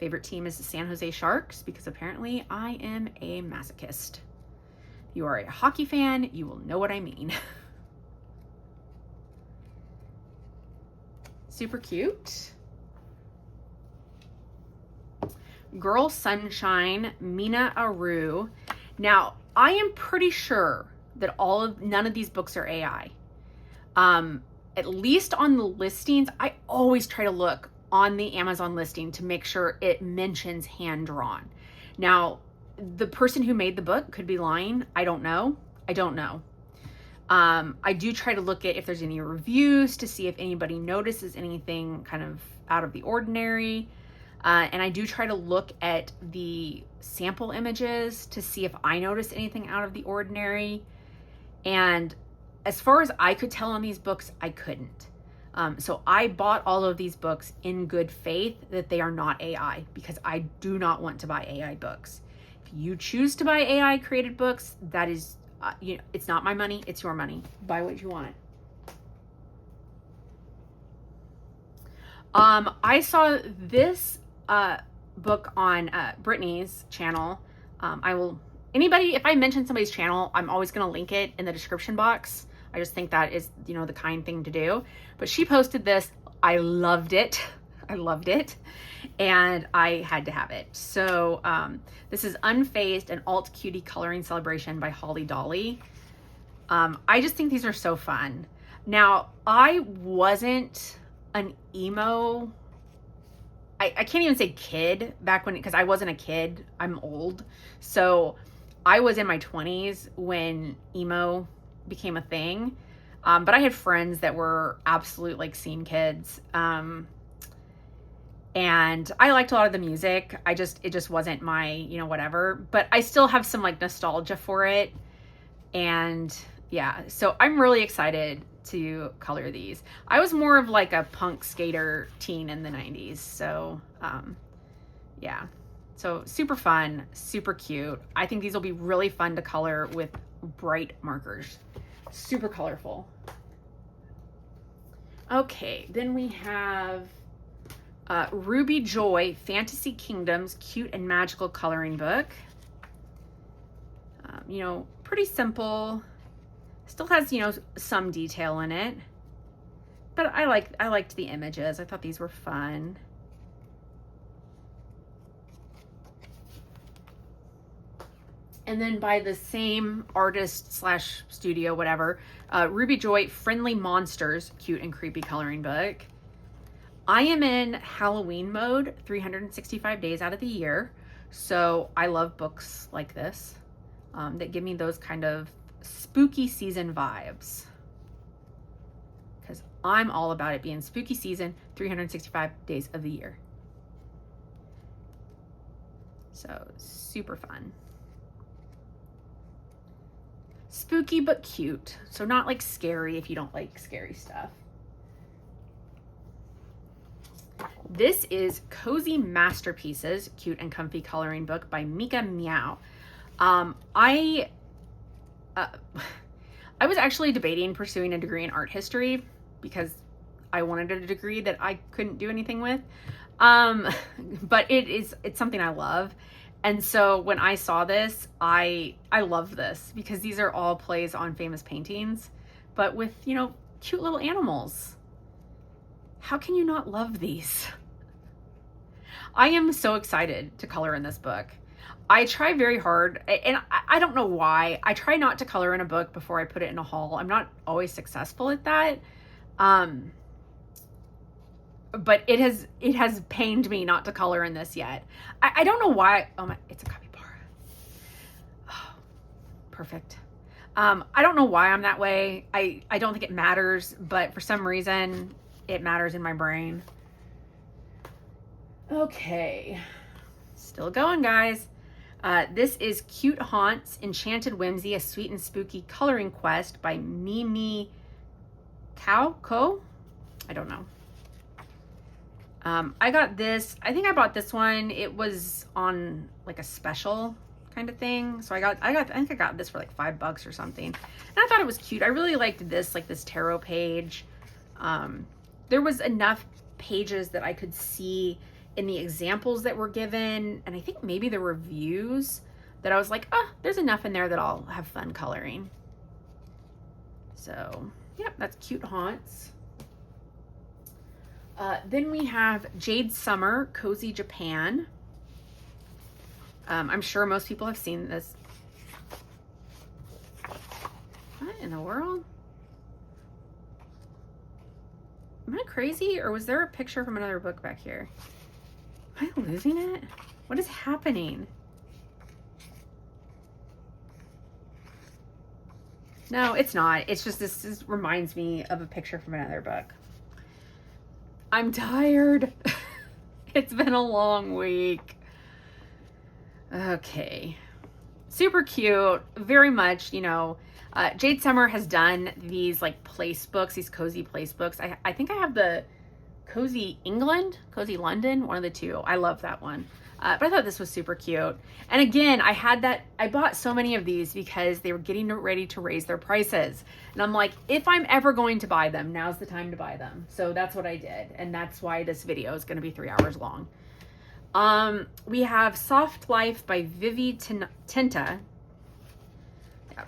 favorite team is the San Jose Sharks because apparently I am a masochist. If you are a hockey fan, you will know what I mean. Super cute. Girl Sunshine, Mina Aru. Now, I am pretty sure that none of these books are AI. At least on the listings, I always try to look on the Amazon listing to make sure it mentions hand drawn. Now, the person who made the book could be lying. I don't know. I do try to look at if there's any reviews to see if anybody notices anything kind of out of the ordinary. And I do try to look at the sample images to see if I notice anything out of the ordinary. And as far as I could tell on these books, I couldn't. So I bought all of these books in good faith that they are not AI, because I do not want to buy AI books. If you choose to buy AI created books, that is, it's not my money, it's your money. Buy what you want. I saw this book on Brittany's channel. If I mention somebody's channel, I'm always going to link it in the description box. I just think that is, the kind thing to do. But she posted this. I loved it. And I had to have it. So this is Unfazed, an alt cutie coloring celebration by Holly Dolly. I just think these are so fun. Now, I wasn't an emo, I can't even say kid back when, because I wasn't a kid, I'm old. So I was in my 20s when emo became a thing. But I had friends that were absolute like scene kids. And I liked a lot of the music. It just wasn't my, whatever, but I still have some like nostalgia for it. And yeah, so I'm really excited to color these. I was more of like a punk skater teen in the 90s. So, yeah, so super fun, super cute. I think these will be really fun to color with bright markers. Super colorful. Okay, then we have Ruby Joy, Fantasy Kingdoms, cute and magical coloring book. Pretty simple. Still has, some detail in it. But I liked the images. I thought these were fun. And then by the same artist / studio, whatever, Ruby Joy, Friendly Monsters, cute and creepy coloring book. I am in Halloween mode 365 days out of the year. So I love books like this that give me those kind of spooky season vibes. Because I'm all about it being spooky season 365 days of the year. So super fun. Spooky but cute. So not like scary if you don't like scary stuff. This is Cozy Masterpieces, cute and comfy coloring book by Mika Meow. I was actually debating pursuing a degree in art history because I wanted a degree that I couldn't do anything with. But it's something I love. And so when I saw this, I love this because these are all plays on famous paintings, but with, cute little animals. How can you not love these? I am so excited to color in this book. I try very hard, and I don't know why. I try not to color in a book before I put it in a haul. I'm not always successful at that. But it has pained me not to color in this yet. I don't know why. Oh my, it's a capybara. Oh, perfect. I don't know why I'm that way. I don't think it matters, but for some reason it matters in my brain. Okay. Still going, guys. This is Cute Haunts, Enchanted Whimsy, a sweet and spooky coloring quest by Mimi Co. I don't know. I got this, I think I bought this one. It was on like a special kind of thing. So I think I got this for like $5 or something. And I thought it was cute. I really liked this, like this tarot page. There was enough pages that I could see in the examples that were given, and I think maybe the reviews, that I was like, oh, there's enough in there that I'll have fun coloring. So, yep, that's Cute Haunts. Then we have Jade Summer, Cozy Japan. I'm sure most people have seen this. What in the world? Am I crazy, or was there a picture from another book back here? Am I losing it? What is happening? No, it's not. It's just this reminds me of a picture from another book. I'm tired. It's been a long week. Okay. Super cute. Very much, you know, Jade Summer has done these like place books, these cozy place books. I think I have the Cozy England, Cozy London, one of the two. I love that one. But I thought this was super cute. And again, I bought so many of these because they were getting ready to raise their prices. And I'm like, if I'm ever going to buy them, now's the time to buy them. So that's what I did. And that's why this video is going to be 3 hours long. We have Soft Life by Vivi Tinta. Yeah.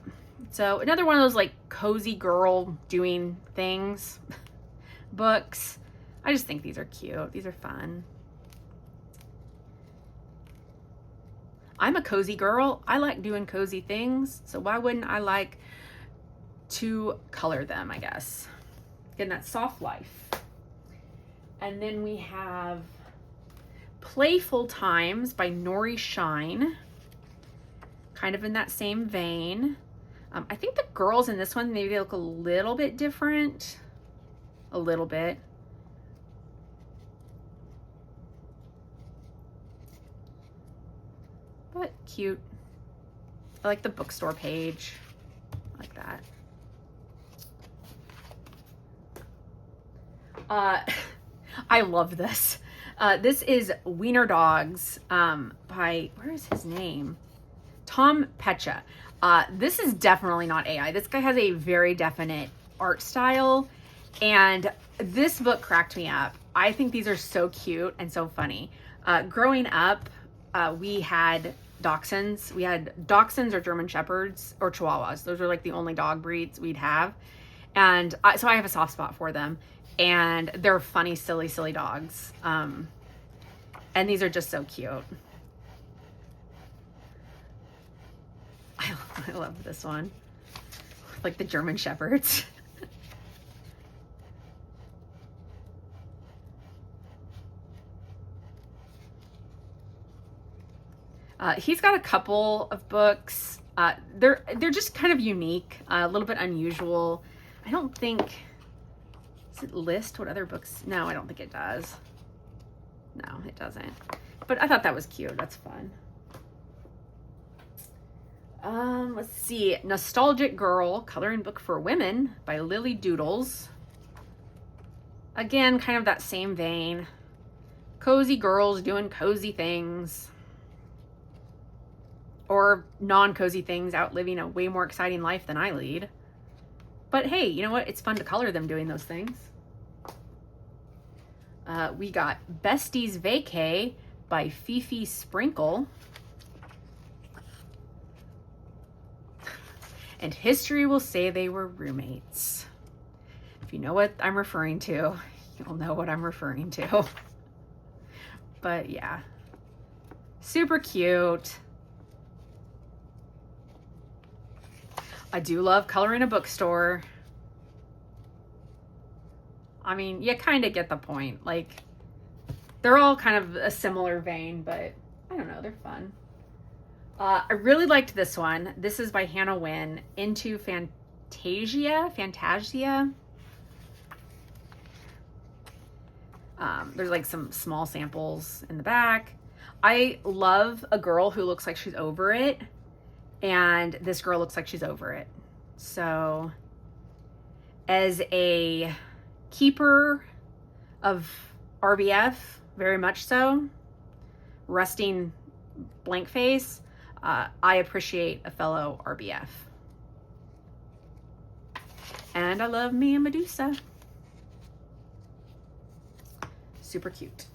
So another one of those like cozy girl doing things books. I just think these are cute. These are fun. I'm a cozy girl. I like doing cozy things. So why wouldn't I like to color them, I guess. Again, that's Soft Life. And then we have Playful Times by Nori Shine. Kind of in that same vein. I think the girls in this one, maybe they look a little bit different. A little bit. But cute. I like the bookstore page. I like that. I love this. This is Wiener Dogs by, where is his name? Tom Pecha. This is definitely not AI. This guy has a very definite art style, and this book cracked me up. I think these are so cute and so funny. Growing up, we had Dachshunds. We had Dachshunds or German Shepherds or Chihuahuas. Those were like the only dog breeds we'd have. And so I have a soft spot for them. And they're funny, silly, silly dogs. And these are just so cute. I love this one. Like the German Shepherds. He's got a couple of books. They're just kind of unique, a little bit unusual. I don't think, does it list what other books? No, I don't think it does. No, it doesn't. But I thought that was cute. That's fun. Let's see. Nostalgic Girl, Coloring Book for Women by Lily Doodles. Again, kind of that same vein. Cozy girls doing cozy things. Or non-cozy things, out living a way more exciting life than I lead. But hey, you know what? It's fun to color them doing those things. We got Besties Vacay by Fifi Sprinkle. And history will say they were roommates. If you know what I'm referring to, you'll know what I'm referring to. But yeah, super cute. I do love coloring a bookstore. I mean, you kind of get the point. Like, they're all kind of a similar vein, but I don't know, they're fun. I really liked this one. This is by Hannah Wynn, Into Fantasia. There's like some small samples in the back. I love a girl who looks like she's over it. And this girl looks like she's over it. So as a keeper of RBF, very much so, resting blank face, I appreciate a fellow RBF. And I love me a Medusa. Super cute.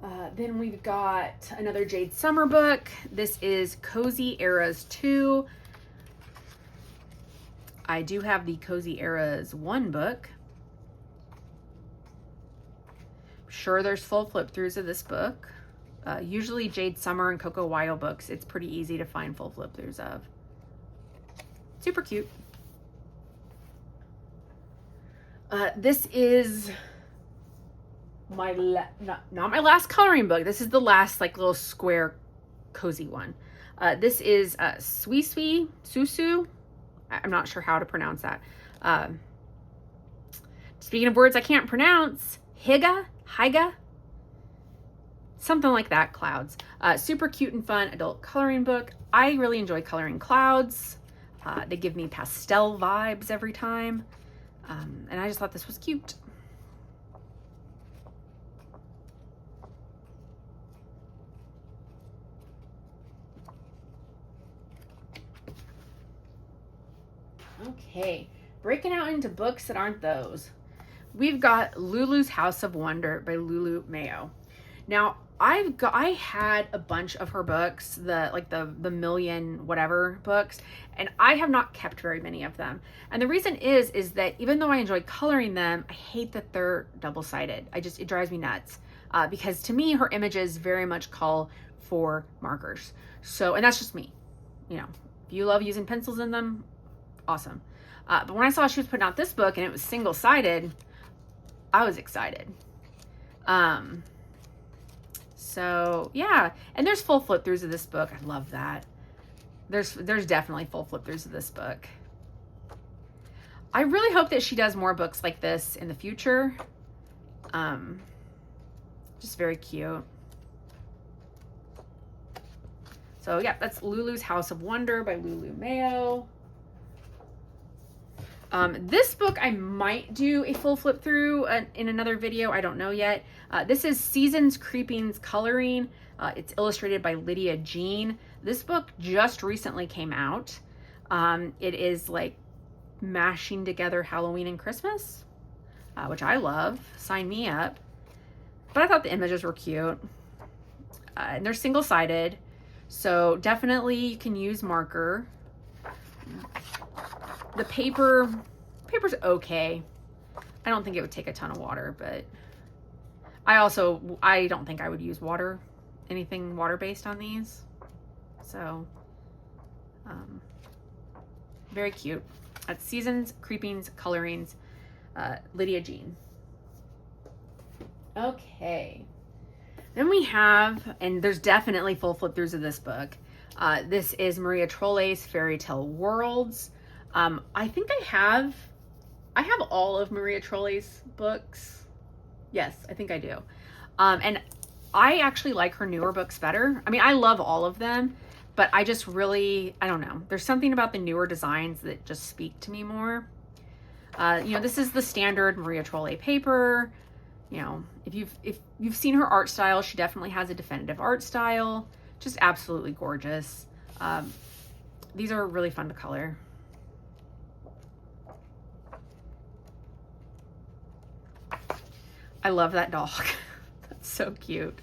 Then we've got another Jade Summer book. This is Cozy Eras 2. I do have the Cozy Eras 1 book. Sure, there's full flip throughs of this book. Usually Jade Summer and Coco Wyo books, it's pretty easy to find full flip throughs of. Super cute. This is my not my last coloring book. This is the last like little square cozy one. This is Sui Susu. I'm not sure how to pronounce that. Speaking of words I can't pronounce, Higa, something like that. Clouds. Super cute and fun adult coloring book. I really enjoy coloring clouds. They give me pastel vibes every time. And I just thought this was cute. Okay, breaking out into books that aren't those. We've got Lulu's House of Wonder by Lulu Mayo. Now, I had a bunch of her books, the million whatever books, and I have not kept very many of them. And the reason is that even though I enjoy coloring them, I hate that they're double-sided. It drives me nuts. Because to me, her images very much call for markers. So, and that's just me. You know, if you love using pencils in them, awesome. But when I saw she was putting out this book and it was single-sided, I was excited. So yeah, and there's full flip throughs of this book. I love that. There's definitely full flip throughs of this book. I really hope that she does more books like this in the future. Just very cute. So yeah, that's Lulu's House of Wonder by Lulu Mayo. This book I might do a full flip through in another video. I don't know yet. This is Seasons Creeping's Coloring. It's illustrated by Lydia Jean. This book just recently came out. It is like mashing together Halloween and Christmas, which I love. Sign me up. But I thought the images were cute. And they're single-sided, so definitely you can use marker. The paper's okay. I don't think it would take a ton of water, but I don't think I would use anything water-based on these. So, very cute. That's Seasons, Creepings, Colorings, Lydia Jean. Okay. Then we have, and there's definitely full flip-throughs of this book. This is Maria Trolle's Fairy Tale Worlds. I think I have all of Maria Trolle's books. Yes, I think I do. And I actually like her newer books better. I mean, I love all of them, but I just really, I don't know. There's something about the newer designs that just speak to me more. You know, this is the standard Maria Trolle paper. You know, if you've seen her art style, she definitely has a definitive art style. Just absolutely gorgeous. These are really fun to color. I love that dog. That's so cute.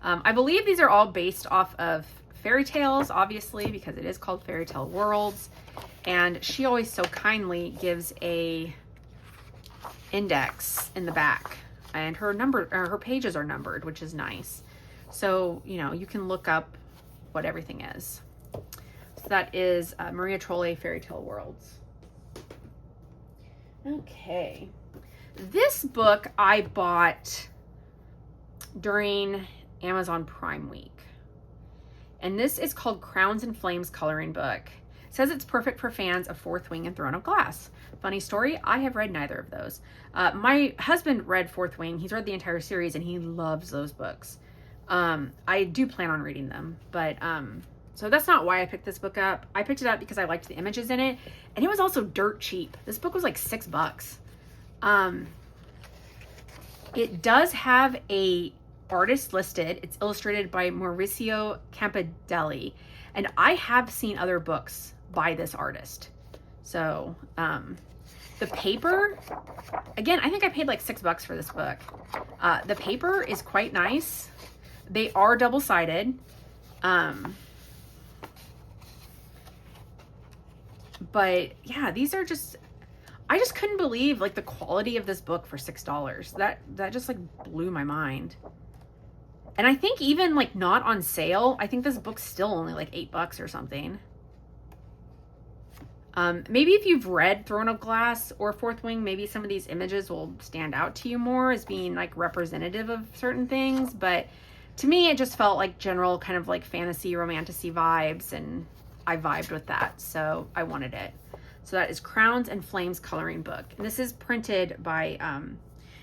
I believe these are all based off of fairy tales, obviously, because it is called Fairy Tale Worlds. And she always so kindly gives a index in the back, and her pages are numbered, which is nice. So, you know, you can look up what everything is. So that is Maria Trolle Fairy Tale Worlds. Okay. This book I bought during Amazon Prime Week. And this is called Crowns and Flames Coloring Book. It says it's perfect for fans of Fourth Wing and Throne of Glass. Funny story, I have read neither of those. My husband read Fourth Wing. He's read the entire series and he loves those books. I do plan on reading them, but so that's not why I picked this book up. I picked it up because I liked the images in it, and it was also dirt cheap. This book was like $6. It does have a artist listed. It's illustrated by Mauricio Campidelli, and I have seen other books by this artist. So The paper, again, I think I paid like $6 for this book. The paper is quite nice. They are double-sided. But yeah, these are just, I just couldn't believe like the quality of this book for $6. That just like blew my mind. And I think even like not on sale, I think this book's still only like $8 or something. Maybe if you've read Throne of Glass or Fourth Wing, maybe some of these images will stand out to you more as being like representative of certain things. But to me, it just felt like general kind of like fantasy, romantasy vibes, and I vibed with that, so I wanted it. So that is Crowns and Flames coloring book. And this is printed by,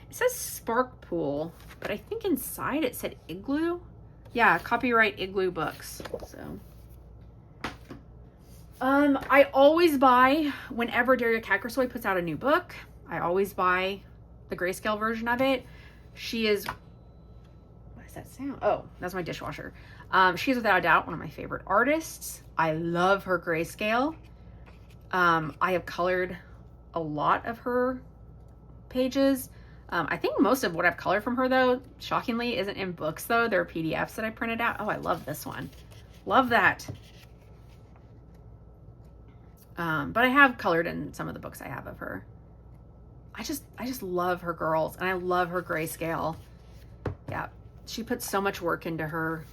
it says Spark Pool, but I think inside it said Igloo. Yeah, copyright Igloo Books, so. I always buy, whenever Daria Kakrasoy puts out a new book, I always buy the grayscale version of it. She is, what does that sound? Oh, that's my dishwasher. She is without a doubt one of my favorite artists. I love her grayscale. I have colored a lot of her pages. I think most of what I've colored from her, though, shockingly, isn't in books, though. They're PDFs that I printed out. Oh, I love this one. Love that. But I have colored in some of the books I have of her. I just love her girls, and I love her grayscale. Yeah, she puts so much work into her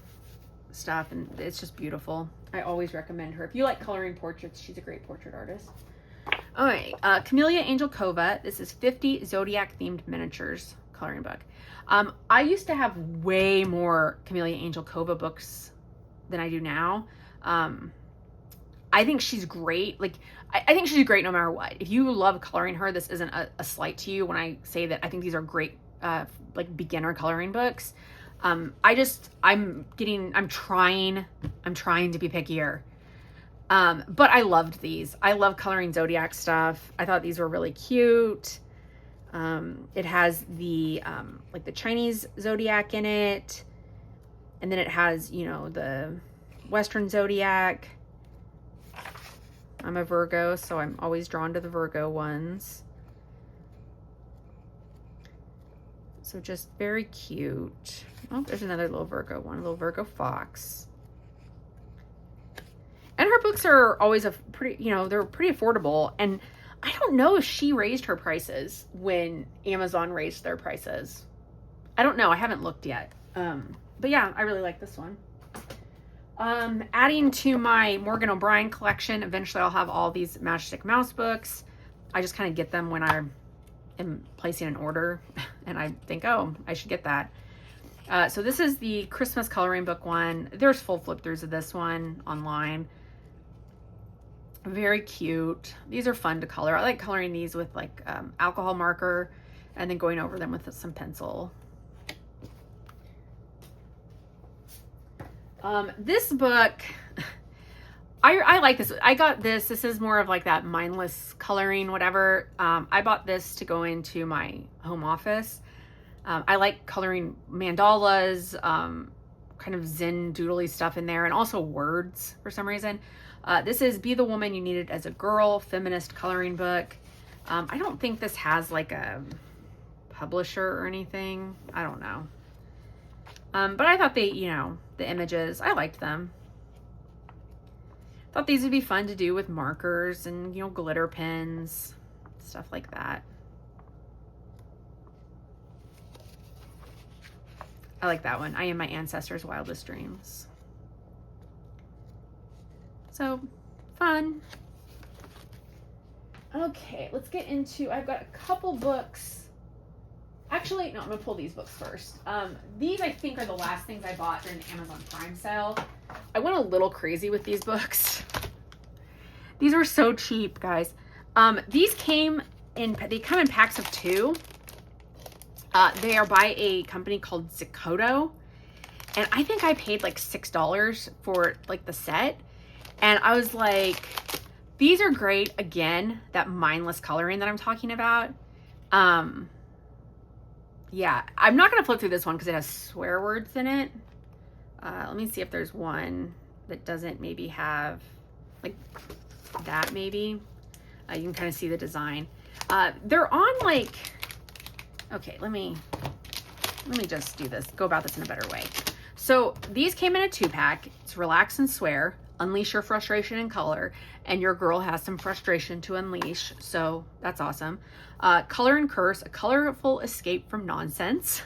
stuff, and it's just beautiful. I always recommend her. If you like coloring portraits, she's a great portrait artist. All right, Camellia Angelkova. This is 50 Zodiac themed miniatures coloring book. I used to have way more Camellia Angelkova books than I do now. I think she's great. Like, I think she's great no matter what. If you love coloring her, this isn't a slight to you when I say that I think these are great, like beginner coloring books. I'm trying to be pickier. But I loved these. I love coloring Zodiac stuff. I thought these were really cute. It has the, like the Chinese Zodiac in it. And then it has, you know, the Western Zodiac. I'm a Virgo, so I'm always drawn to the Virgo ones. So just very cute. Oh, there's another little Virgo one, a little Virgo fox. And her books are always a pretty, you know, they're pretty affordable. And I don't know if she raised her prices when Amazon raised their prices. I don't know. I haven't looked yet. But yeah, I really like this one. Adding to my Morgan O'Brien collection, eventually I'll have all these Matchstick Mouse books. I just kind of get them when I am placing an order and I think, oh, I should get that. So this is the Christmas coloring book one. There's full flip throughs of this one online. Very cute. These are fun to color. I like coloring these with like alcohol marker and then going over them with some pencil. This book, I like this. I got this. This is more of like that mindless coloring, whatever. I bought this to go into my home office. I like coloring mandalas, kind of Zen doodly stuff in there, and also words for some reason. This is Be the Woman You Needed as a Girl, feminist coloring book. I don't think this has like a publisher or anything. I don't know. But I thought they, you know, the images, I liked them. Thought these would be fun to do with markers and, you know, glitter pens, stuff like that. I like that one. I Am My Ancestors' Wildest Dreams. So, fun. Okay, let's get into, I've got a couple books. Actually, no, I'm gonna pull these books first. These I think are the last things I bought during the Amazon Prime sale. I went a little crazy with these books. These were so cheap, guys. These come in packs of 2. They are by a company called Zakoto. And I think I paid like $6 for like the set. And I was like, these are great. Again, that mindless coloring that I'm talking about. Yeah, I'm not going to flip through this one because it has swear words in it. Let me see if there's one that doesn't maybe have like that maybe. You can kind of see the design. They're on like, okay, let me just do this, go about this in a better way. So these came in a 2-pack. It's Relax and Swear, Unleash Your Frustration in Color, and your girl has some frustration to unleash, so that's awesome. Color and Curse, a colorful escape from nonsense.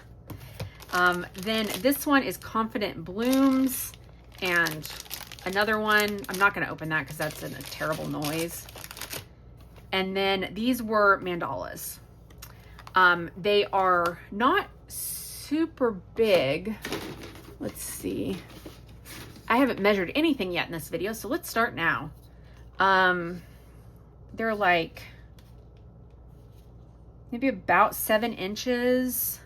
Then this one is Confident Blooms, and another one, I'm not going to open that because that's a terrible noise. And then these were mandalas. They are not super big. Let's see. I haven't measured anything yet in this video, so let's start now. They're like maybe about 7 inches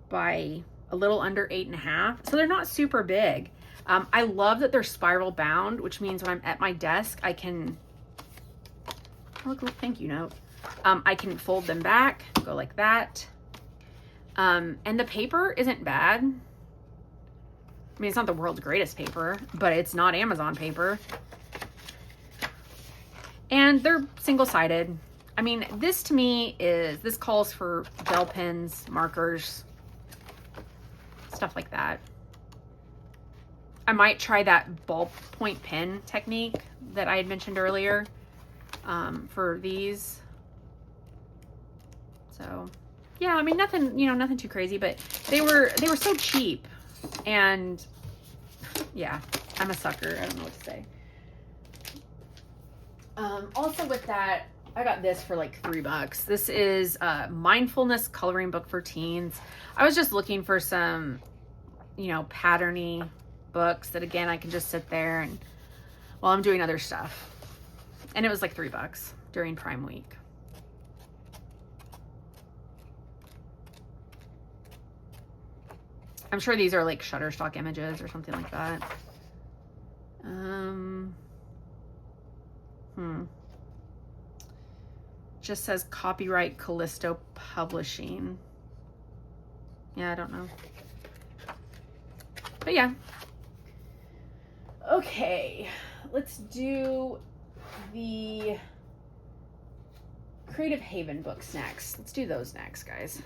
by a little under 8.5. So they're not super big. I love that they're spiral bound, which means when I'm at my desk, I can, look, thank you note. I can fold them back, go like that. And the paper isn't bad. I mean, it's not the world's greatest paper, but it's not Amazon paper. And they're single-sided. I mean, this to me is, this calls for gel pens, markers, stuff like that. I might try that ballpoint pen technique that I had mentioned earlier for these. So, yeah, I mean, nothing, you know, nothing too crazy, but they were so cheap. And yeah, I'm a sucker. I don't know what to say. Also with that, I got this for like $3. This is a mindfulness coloring book for teens. I was just looking for some, you know, patterny books that, again, I can just sit there and while I'm doing other stuff. And it was like $3 during Prime Week. I'm sure these are like Shutterstock images or something like that. Just says copyright Callisto Publishing. Yeah, I don't know. But yeah. Okay, let's do the Creative Haven books next. Let's do those next, guys.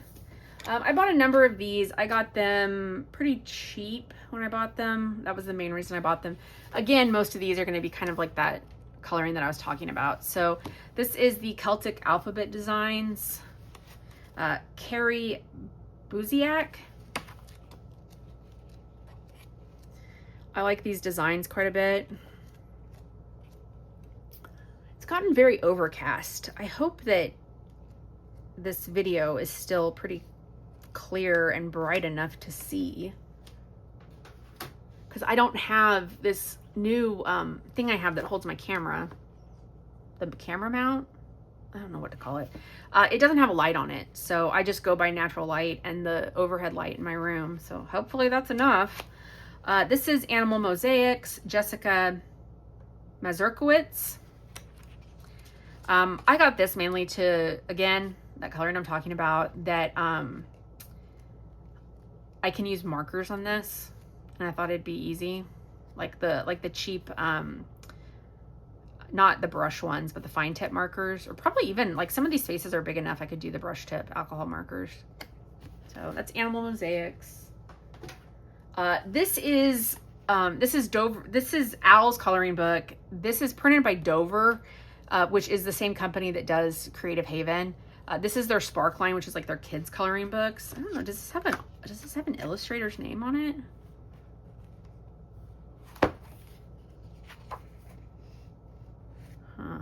I bought a number of these. I got them pretty cheap when I bought them. That was the main reason I bought them. Again, most of these are going to be kind of like that coloring that I was talking about. So this is the Celtic Alphabet Designs. Carrie Buziak. I like these designs quite a bit. It's gotten very overcast. I hope that this video is still pretty clear and bright enough to see, because I don't have this new thing I have that holds my camera, the camera mount. I don't know what to call it. It doesn't have a light on it, so I just go by natural light and the overhead light in my room, so hopefully that's enough. This is Animal Mosaics, Jessica Mazurkowitz. I got this mainly to, again, that coloring I'm talking about, that I can use markers on this, and I thought it'd be easy, like the cheap, not the brush ones, but the fine tip markers, or probably even like some of these faces are big enough I could do the brush tip alcohol markers. So that's Animal Mosaics. This is Dover. This is Owl's coloring book. This is printed by Dover, which is the same company that does Creative Haven. This is their Spark line, which is like their kids coloring books. I don't know. Does this have an illustrator's name on it? Huh.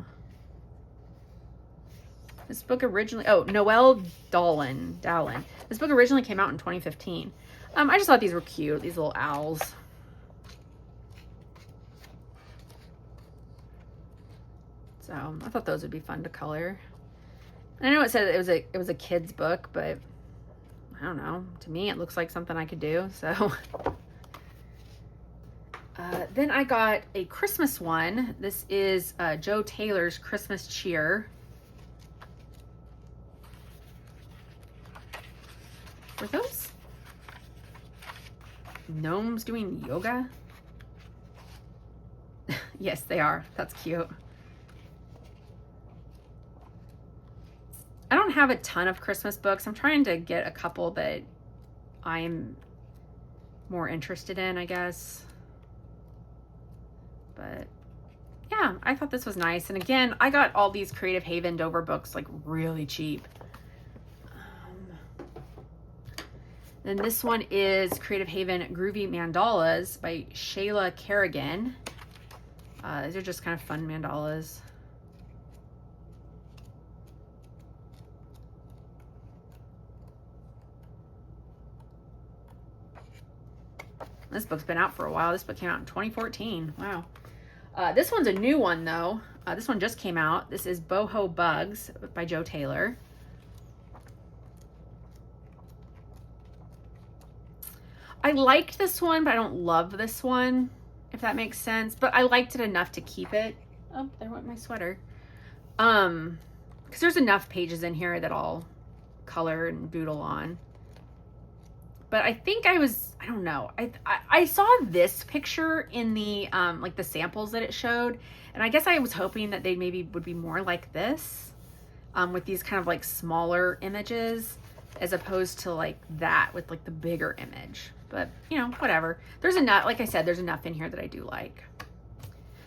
This book originally, oh, Noelle Dallin. This book originally came out in 2015. I just thought these were cute, these little owls. So I thought those would be fun to color. And I know it said it was a kid's book, but I don't know. To me, it looks like something I could do. So then I got a Christmas one. This is Joe Taylor's Christmas Cheer. Were those gnomes doing yoga? Yes, they are. That's cute. I don't have a ton of Christmas books. I'm trying to get a couple that I'm more interested in, I guess. But yeah, I thought this was nice. And again, I got all these Creative Haven Dover books like really cheap. Then this one is Creative Haven Groovy Mandalas by Shayla Kerrigan. These are just kind of fun mandalas. This book's been out for a while. This book came out in 2014. Wow. This one's a new one, though. This one just came out. This is Boho Bugs by Joe Taylor. I liked this one, but I don't love this one, if that makes sense. But I liked it enough to keep it. Oh, there went my sweater. Because there's enough pages in here that I'll color and doodle on. But I think I don't know. I saw this picture in the, like the samples that it showed. And I guess I was hoping that they maybe would be more like this, with these kind of like smaller images, as opposed to like that with like the bigger image. But, you know, whatever. There's enough, like I said, there's enough in here that I do like.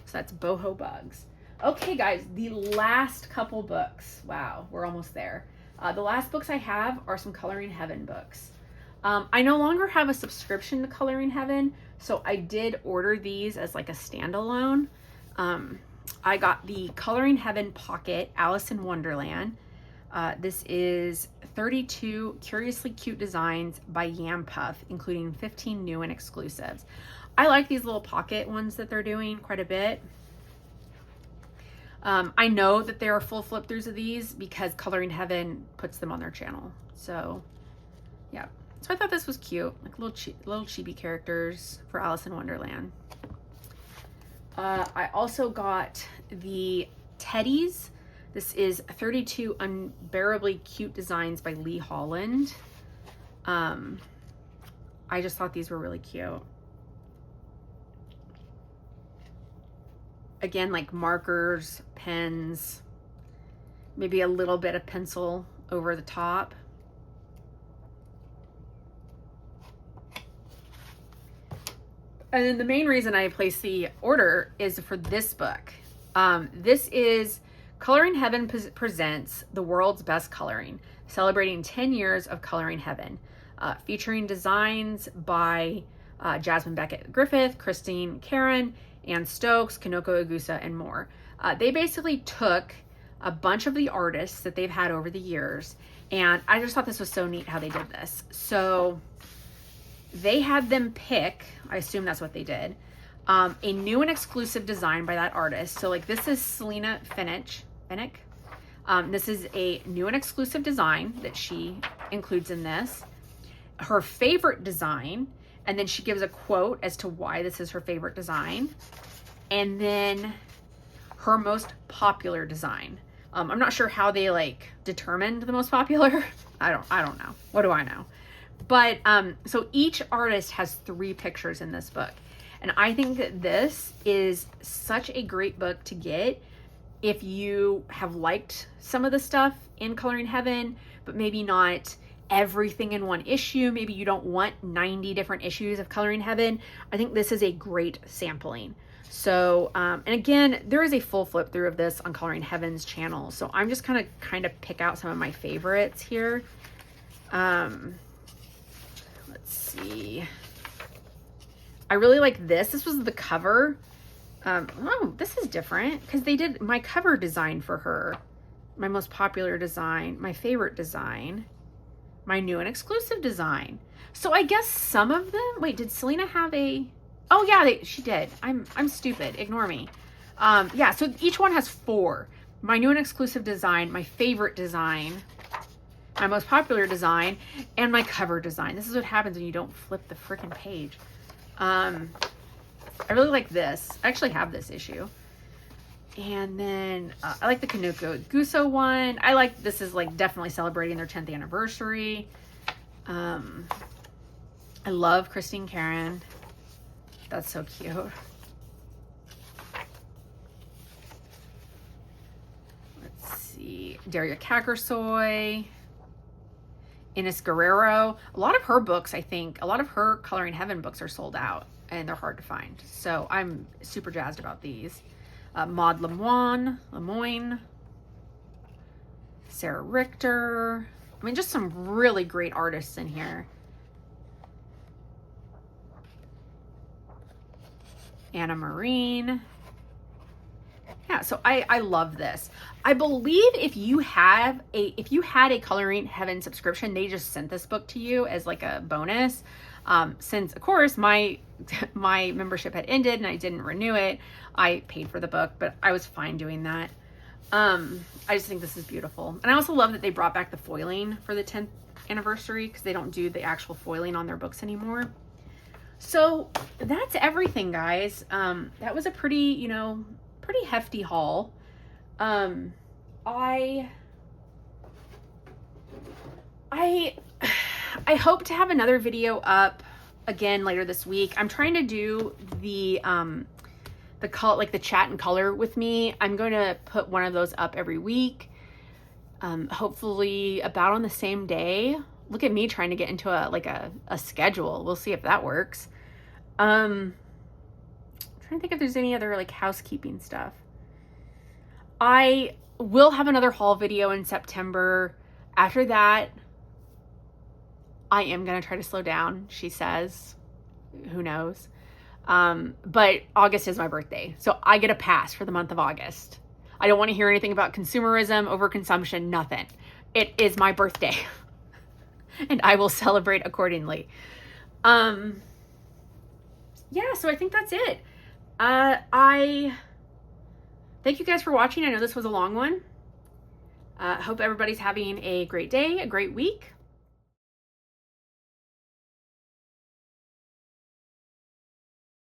So that's Boho Bugs. Okay, guys, the last couple books. Wow, we're almost there. The last books I have are some Coloring Heaven books. I no longer have a subscription to Coloring Heaven, so I did order these as like a standalone. I got the Coloring Heaven Pocket Alice in Wonderland. This is 32 curiously cute designs by Yam Puff, including 15 new and exclusives. I like these little pocket ones that they're doing quite a bit. I know that there are full flip throughs of these because Coloring Heaven puts them on their channel. So, yeah. So I thought this was cute, like little chibi characters for Alice in Wonderland. I also got the Teddies. This is 32 unbearably cute designs by Lee Holland. I just thought these were really cute. Again, like markers, pens, maybe a little bit of pencil over the top. And then the main reason I placed the order is for this book. This is Coloring Heaven Presents The World's Best Coloring, celebrating 10 years of Coloring Heaven, featuring designs by Jasmine Beckett Griffith, Christine Karen, Ann Stokes, Kanoko Agusa, and more. They basically took a bunch of the artists that they've had over the years, and I just thought this was so neat how they did this. So they had them pick, I assume that's what they did, a new and exclusive design by that artist. So like this is Selena Finnick. This is a new and exclusive design that she includes in this. Her favorite design, and then she gives a quote as to why this is her favorite design. And then her most popular design. I'm not sure how they like determined the most popular. I don't know. What do I know? But so each artist has 3 pictures in this book. And I think that this is such a great book to get if you have liked some of the stuff in Coloring Heaven, but maybe not everything in one issue. Maybe you don't want 90 different issues of Coloring Heaven. I think this is a great sampling. So, and again, there is a full flip through of this on Coloring Heaven's channel. So I'm just kind of pick out some of my favorites here. Let's see. I really like this. This was the cover. Oh, this is different because they did my cover design for her. My most popular design, my favorite design, my new and exclusive design. So I guess some of them, wait, did Selena have a, oh yeah, she did. I'm stupid. Ignore me. Yeah, so each one has 4. My new and exclusive design, my favorite design, my most popular design, and my cover design. This is what happens when you don't flip the freaking page. I really like this. I actually have this issue. And then I like the Kanoko Guso one. I like, this is like definitely celebrating their 10th anniversary. I love Christine Karen. That's so cute. Let's see. Daria Kakersoy, Ines Guerrero. A lot of her books, I think, a lot of her Coloring Heaven books are sold out and they're hard to find. So I'm super jazzed about these. Maud Lemoine, Sarah Richter. I mean, just some really great artists in here. Anna Marine. Yeah, so I love this. I believe if you had a Coloring Heaven subscription, they just sent this book to you as like a bonus. Since of course my membership had ended and I didn't renew it, I paid for the book, but I was fine doing that. I just think this is beautiful. And I also love that they brought back the foiling for the 10th anniversary because they don't do the actual foiling on their books anymore. So that's everything, guys. That was a pretty hefty haul. I hope to have another video up again later this week. I'm trying to do the color, like the chat and color with me. I'm going to put one of those up every week. Hopefully about on the same day. Look at me trying to get into a schedule. We'll see if that works. I'm trying to think if there's any other like housekeeping stuff. I will have another haul video in September. After that, I am going to try to slow down, she says. Who knows? But August is my birthday, so I get a pass for the month of August. I don't want to hear anything about consumerism, overconsumption, nothing. It is my birthday, and I will celebrate accordingly. Yeah, so I think that's it. I thank you guys for watching. I know this was a long one. Hope everybody's having a great day, a great week.